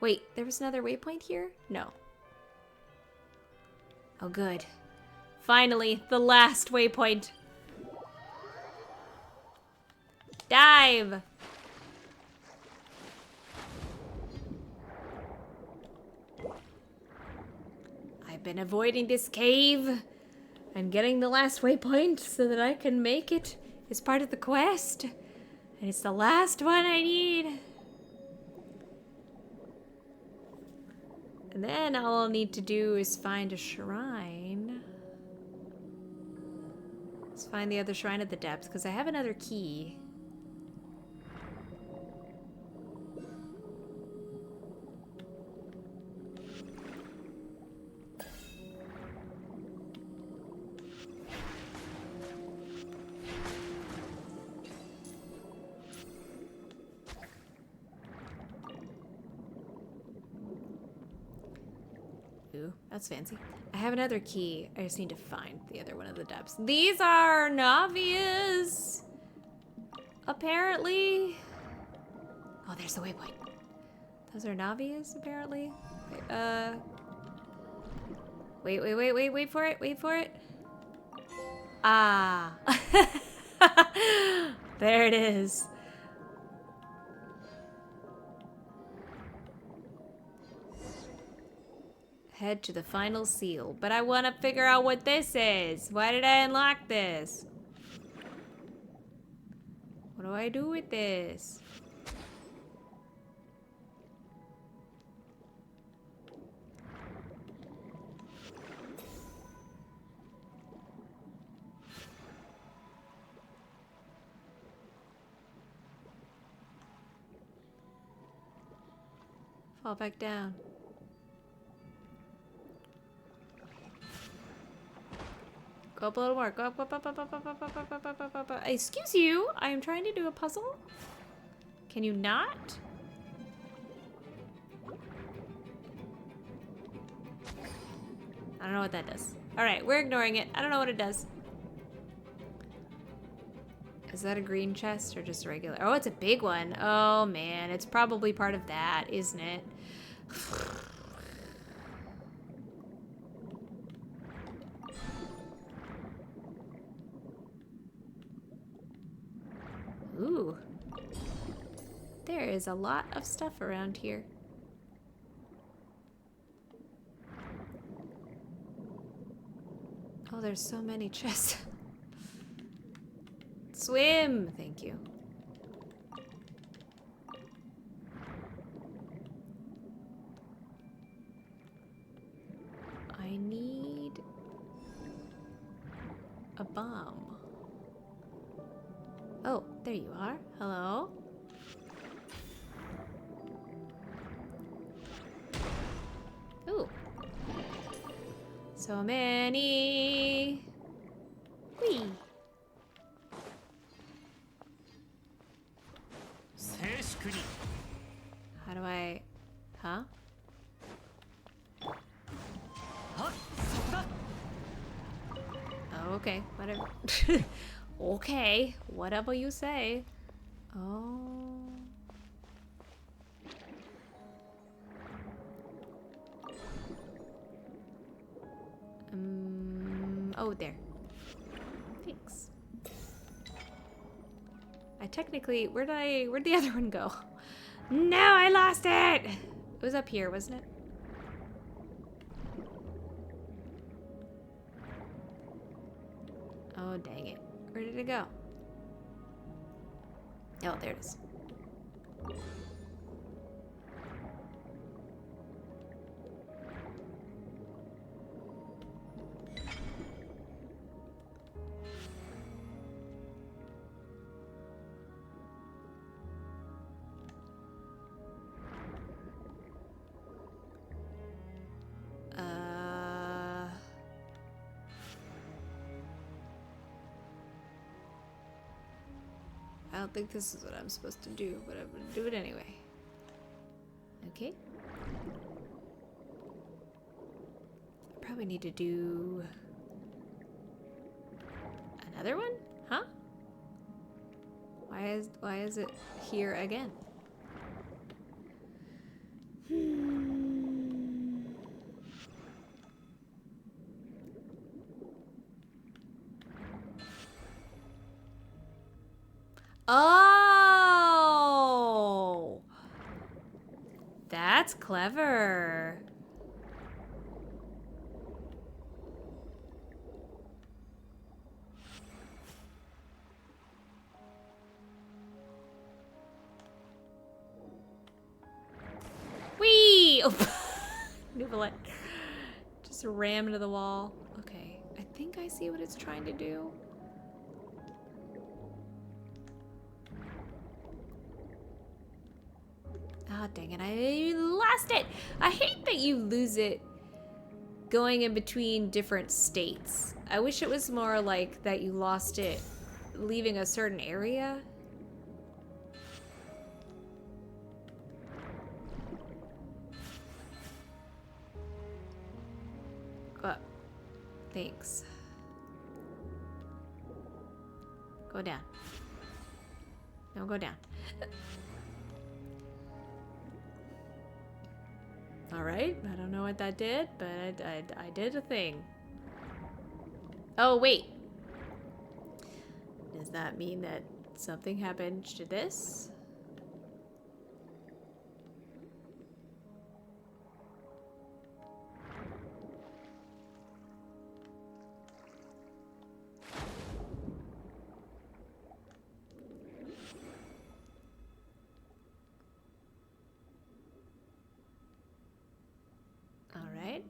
wait, there was another waypoint here? No. Oh, good. Finally, the last waypoint. Dive! I've been avoiding this cave and getting the last waypoint so that I can make it as part of the quest. And it's the last one I need. And then all I'll need to do is find a shrine. Let's find the other shrine at the depths, because I have another key. Ooh, that's fancy. I have another key. I just need to find the other one of the depths. These are Navias. Apparently. Oh, there's the waypoint. Those are Navias, apparently. Wait for it. Wait for it. Ah. There it is. Head to the final seal. But I want to figure out what this is. Why did I unlock this? What do I do with this? Fall back down. Go up a little more. Go up. Excuse you. I am trying to do a puzzle. Can you not? I don't know what that does. Alright, we're ignoring it. I don't know what it does. Is that a green chest or just a regular? Oh, it's a big one. Oh, man. It's probably part of that, isn't it? Ooh. There is a lot of stuff around here. Oh, there's so many chests. Swim! Thank you. I need a bomb. Oh, there you are. Hello? Ooh. So many. Whee! How do I... Huh? Oh, okay. Whatever. Okay. Whatever you say. Oh. Oh, there. Thanks. I technically... Where'd the other one go? No, I lost it! It was up here, wasn't it? Oh, dang it. Where did it go? Oh, there it is. I don't think this is what I'm supposed to do, but I'm gonna do it anyway. Okay. I probably need to do another one? Huh? Why is it here again? Oh! that's clever. Whee! Oh, Nuvolet. Just ram into the wall. Okay, I think I see what it's trying to do. Ah, dang it, I lost it! I hate that you lose it going in between different states. I wish it was more like that you lost it leaving a certain area. Thanks. Go down. No, go down. Alright, I don't know what that did, but I did a thing. Oh, wait. Does that mean that something happened to this?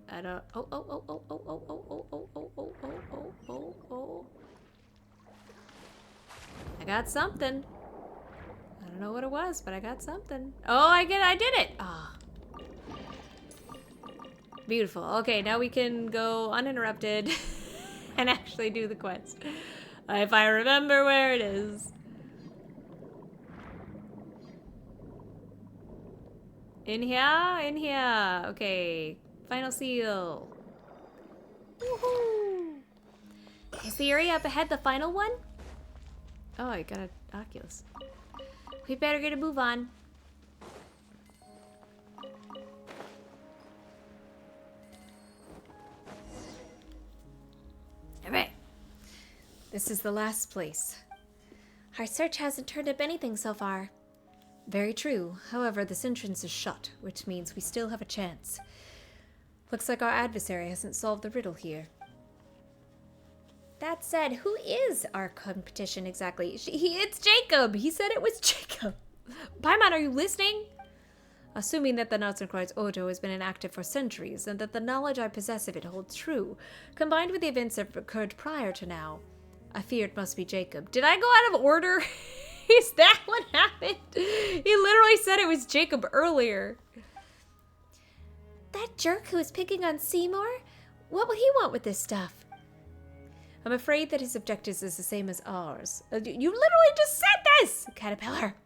I don't. Oh. I got something. I don't know what it was, but I got something. Oh, I did it. Ah. Beautiful. Okay, now we can go uninterrupted and actually do the quest. If I remember where it is. In here? In here. Okay. Final seal. Woohoo! Is the area up ahead the final one? Oh, I got an Oculus. We better get a move on. Alright. This is the last place. Our search hasn't turned up anything so far. Very true. However, this entrance is shut, which means we still have a chance. Looks like our adversary hasn't solved the riddle here. That said, who is our competition exactly? It's Jacob! He said it was Jacob! Paimon, are you listening? Assuming that the Narzissenkruez Ordo has been inactive for centuries, and that the knowledge I possess of it holds true, combined with the events that have occurred prior to now, I fear it must be Jacob. Did I go out of order? Is that what happened? He literally said it was Jacob earlier. That jerk who is picking on Seymour? What will he want with this stuff? I'm afraid that his objectives is the same as ours. You literally just said this, Caterpillar.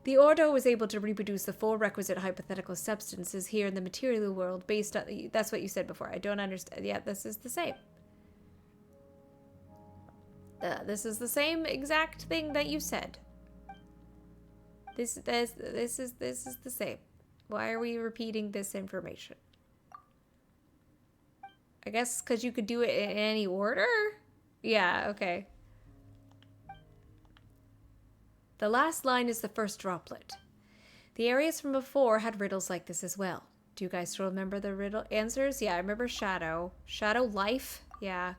The Ordo was able to reproduce the 4 requisite hypothetical substances here in the material world based on... That's what you said before. I don't understand. Yeah, this is the same. This is the same exact thing that you said. This is the same. Why are we repeating this information? I guess because you could do it in any order? Yeah, okay. The last line is the first droplet. The areas from before had riddles like this as well. Do you guys still remember the riddle answers? Yeah, I remember shadow. Shadow, life? Yeah.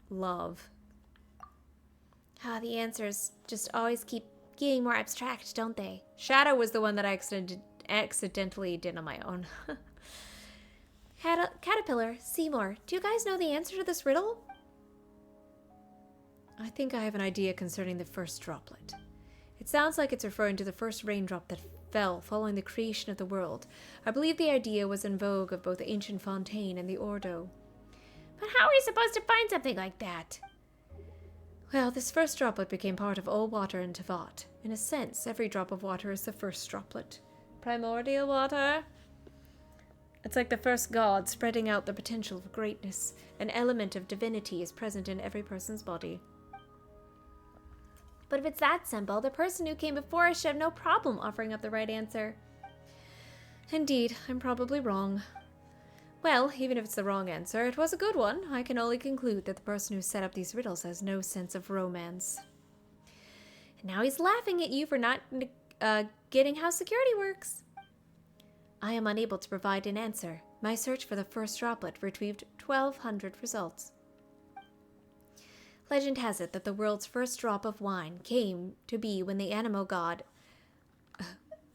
Love. Ah, the answers just always keep getting more abstract, don't they? Shadow was the one that I accidentally did on my own. Caterpillar, Seymour, do you guys know the answer to this riddle? I think I have an idea concerning the first droplet. It sounds like it's referring to the first raindrop that fell following the creation of the world. I believe the idea was in vogue of both ancient Fontaine and the Ordo. But how are we supposed to find something like that? Well, this first droplet became part of all water in Tevat. In a sense, every drop of water is the first droplet. Primordial water? It's like the first god spreading out the potential of greatness. An element of divinity is present in every person's body. But if it's that simple, the person who came before us should have no problem offering up the right answer. Indeed, I'm probably wrong. Well, even if it's the wrong answer, it was a good one. I can only conclude that the person who set up these riddles has no sense of romance. And now he's laughing at you for not getting how security works. I am unable to provide an answer. My search for the first droplet retrieved 1,200 results. Legend has it that the world's first drop of wine came to be when the animal god...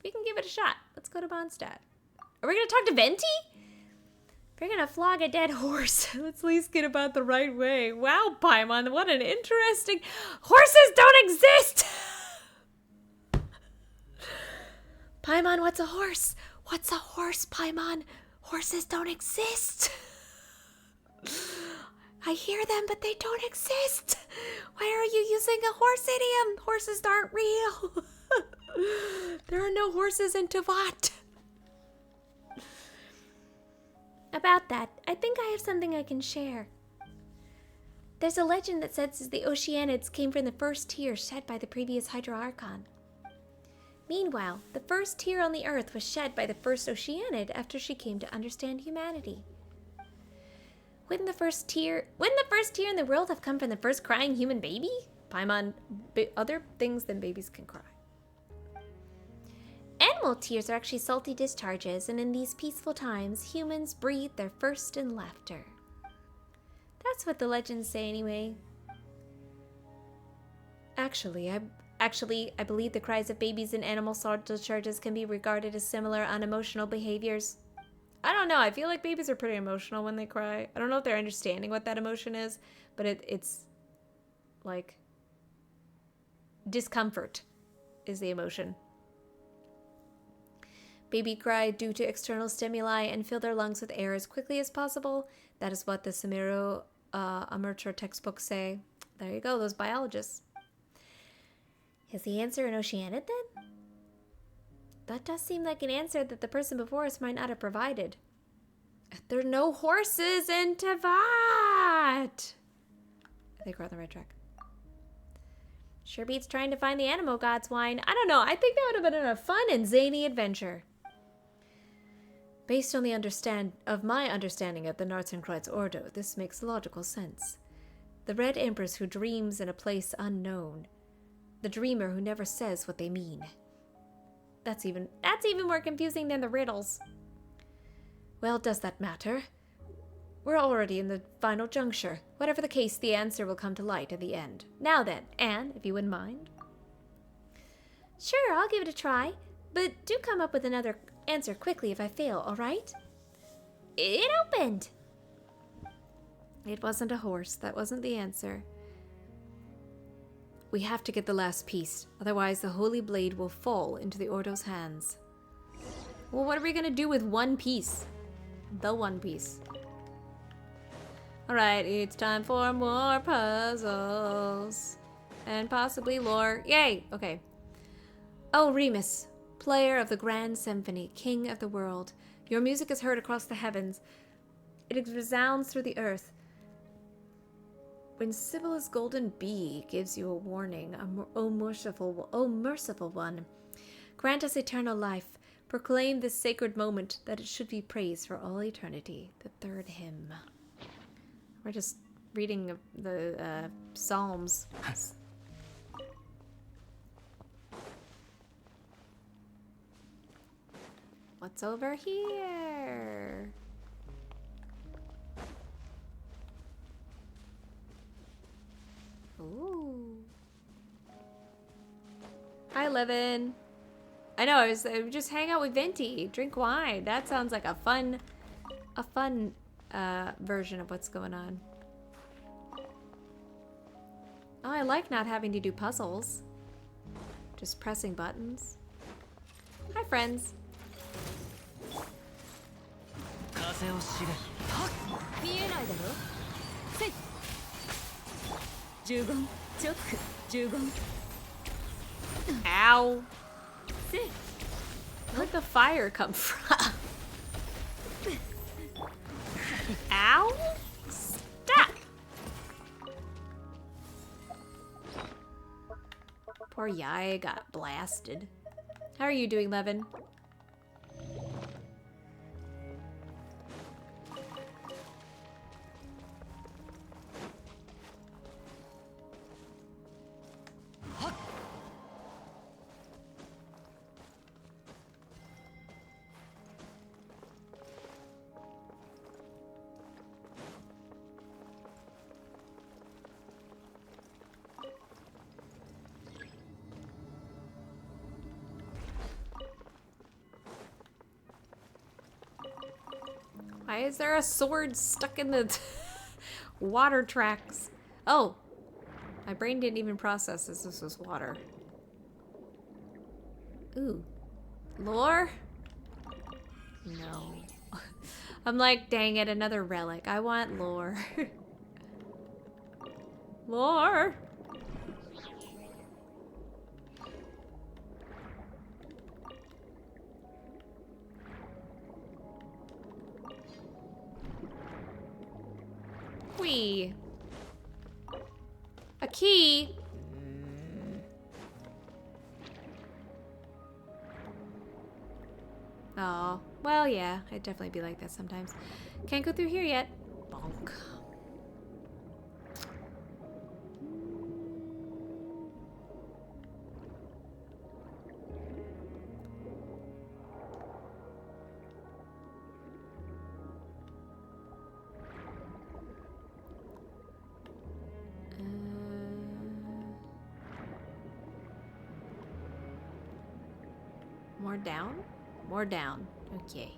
We can give it a shot. Let's go to Mondstadt. Are we going to talk to Venti? If you're going to flog a dead horse, let's at least get about the right way. Wow, Paimon, what an interesting... Horses don't exist! Paimon, what's a horse? What's a horse, Paimon? Horses don't exist. I hear them, but they don't exist. Why are you using a horse idiom? Horses aren't real. There are no horses in Tawat. About that, I think I have something I can share. There's a legend that says the Oceanids came from the first tear shed by the previous Hydra-Archon. Meanwhile, the first tear on the earth was shed by the first Oceanid after she came to understand humanity. Wouldn't the first tear in the world have come from the first crying human baby? Paimon, other things than babies can cry. Animal tears are actually salty discharges, and in these peaceful times, humans breathe their first in laughter. That's what the legends say anyway. Actually, I believe the cries of babies in animal salt discharges can be regarded as similar unemotional behaviors. I don't know, I feel like babies are pretty emotional when they cry. I don't know if they're understanding what that emotion is, but it's like discomfort is the emotion. Baby cry due to external stimuli and fill their lungs with air as quickly as possible. That is what the Sumeru amateur textbooks say. There you go, those biologists. Is the answer an Oceanid then? That does seem like an answer that the person before us might not have provided. There are no horses in Teyvat! I think we're on the right track. Sure beats trying to find the animal god's wine. I don't know, I think that would have been a fun and zany adventure. Based on the my understanding of the Narzissenkruez Ordo, this makes logical sense. The Red Empress who dreams in a place unknown. The dreamer who never says what they mean. That's even more confusing than the riddles. Well, does that matter? We're already in the final juncture. Whatever the case, the answer will come to light at the end. Now then, Anne, if you wouldn't mind. Sure, I'll give it a try. But do come up with another answer quickly if I fail, all right? It opened! It wasn't a horse. That wasn't the answer. We have to get the last piece. Otherwise, the Holy Blade will fall into the Ordo's hands. Well, what are we going to do with one piece? The one piece. Alright, it's time for more puzzles. And possibly lore. Yay! Okay. Oh, Remus, player of the Grand Symphony, king of the world. Your music is heard across the heavens. It resounds through the earth. When Sibyl's golden bee gives you a warning, O merciful one, grant us eternal life. Proclaim this sacred moment that it should be praised for all eternity. The third hymn. We're just reading the Psalms. What's over here? Ooh. Hi, Levin. I know, I would just hang out with Venti, drink wine. That sounds like a fun version of what's going on. Oh, I like not having to do puzzles. Just pressing buttons. Hi, friends. Ow. Where'd the fire come from? Ow! Stop! Poor Yai got blasted. How are you doing, Levin? Why is there a sword stuck in the water tracks? Oh, my brain didn't even process this. This was water. Ooh. Lore? No. I'm like, dang it, another relic. I want lore. Lore! Whee! A key! Oh, well, yeah, I'd definitely be like that sometimes. Can't go through here yet. Bonk. More down? More down. Okay.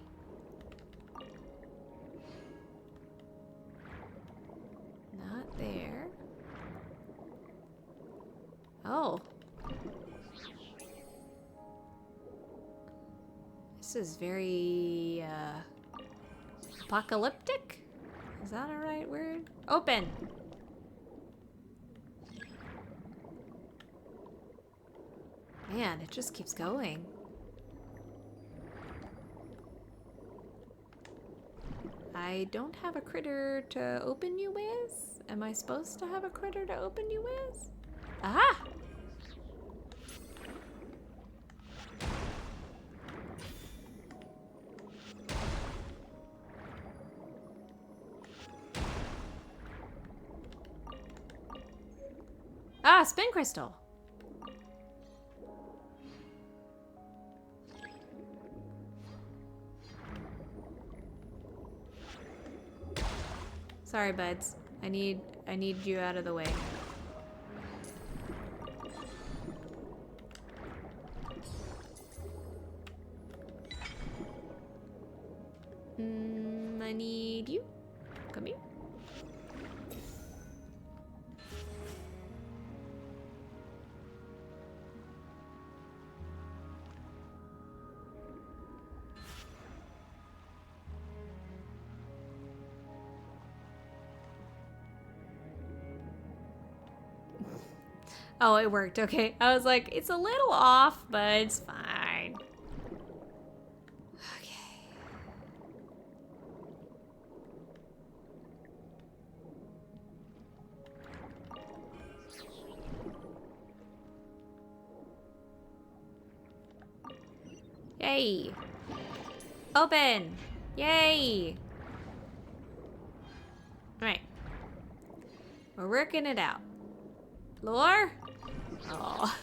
Not there. Oh. This is very, apocalyptic? Is that a right word? Open! Man, it just keeps going. I don't have a critter to open you with? Am I supposed to have a critter to open you with? Aha! Ah, spin crystal. Sorry, buds. I need you out of the way. I need you. Come here. Oh, it worked. Okay. I was like, it's a little off, but it's fine. Okay. Yay. Open. Yay. All right. We're working it out. Lore? Oh.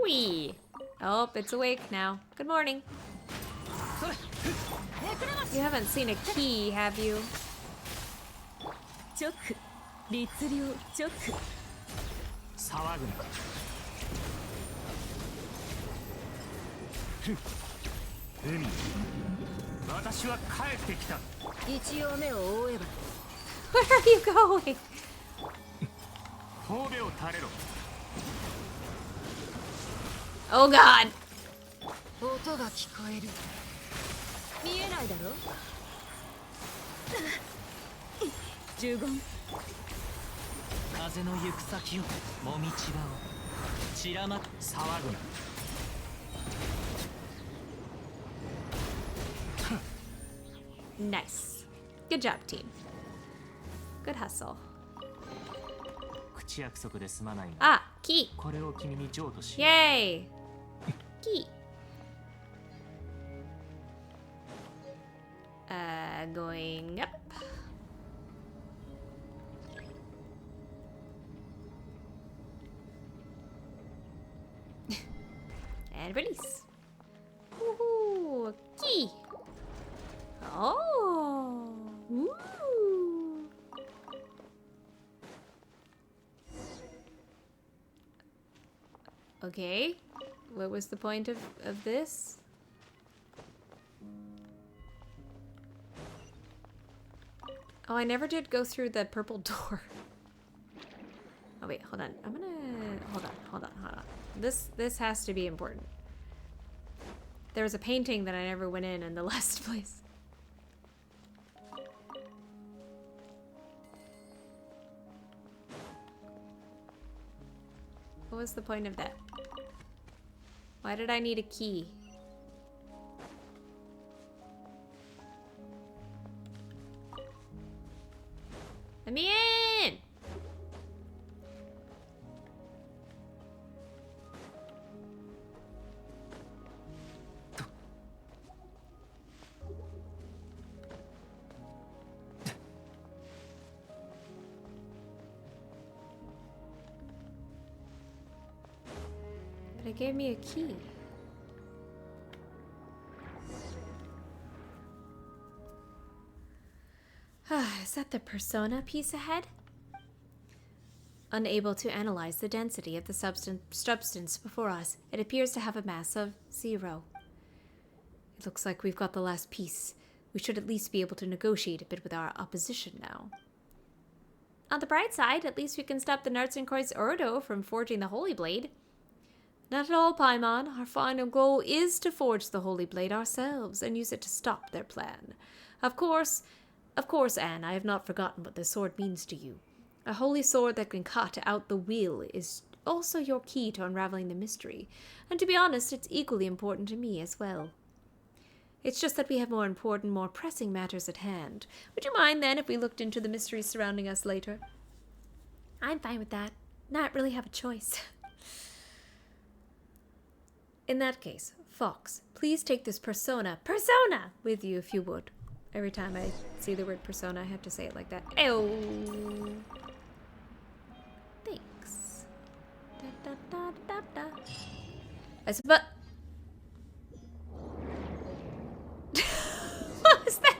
Wee. Oh, it's awake now. Good morning. You haven't seen a key, have you? Where are you going? Oh God. Nice. Good job, team. Good hustle. Ah, key. Yay. Key. Going up. And release. Woohoo! Key. Oh. Woo. Okay. What was the point of this? Oh, I never did go through the purple door. Oh wait, hold on. I'm gonna hold on. This has to be important. There was a painting that I never went in the last place. What was the point of that? Why did I need a key? Let me in! But it gave me a key. Is that the persona piece ahead? Unable to analyze the density of the substance before us, it appears to have a mass of 0. It looks like we've got the last piece. We should at least be able to negotiate a bit with our opposition now. On the bright side, at least we can stop the Narzissenkruez Ordo from forging the Holy Blade. Not at all, Paimon. Our final goal is to forge the Holy Blade ourselves and use it to stop their plan. Of course, Anne, I have not forgotten what this sword means to you. A holy sword that can cut out the will is also your key to unraveling the mystery. And to be honest, it's equally important to me as well. It's just that we have more important, more pressing matters at hand. Would you mind, then, if we looked into the mysteries surrounding us later? I'm fine with that. Not really have a choice. In that case, Fox, please take this persona with you if you would. Every time I see the word persona, I have to say it like that. Ew. Thanks. Da, da, da, da, da. I suppose.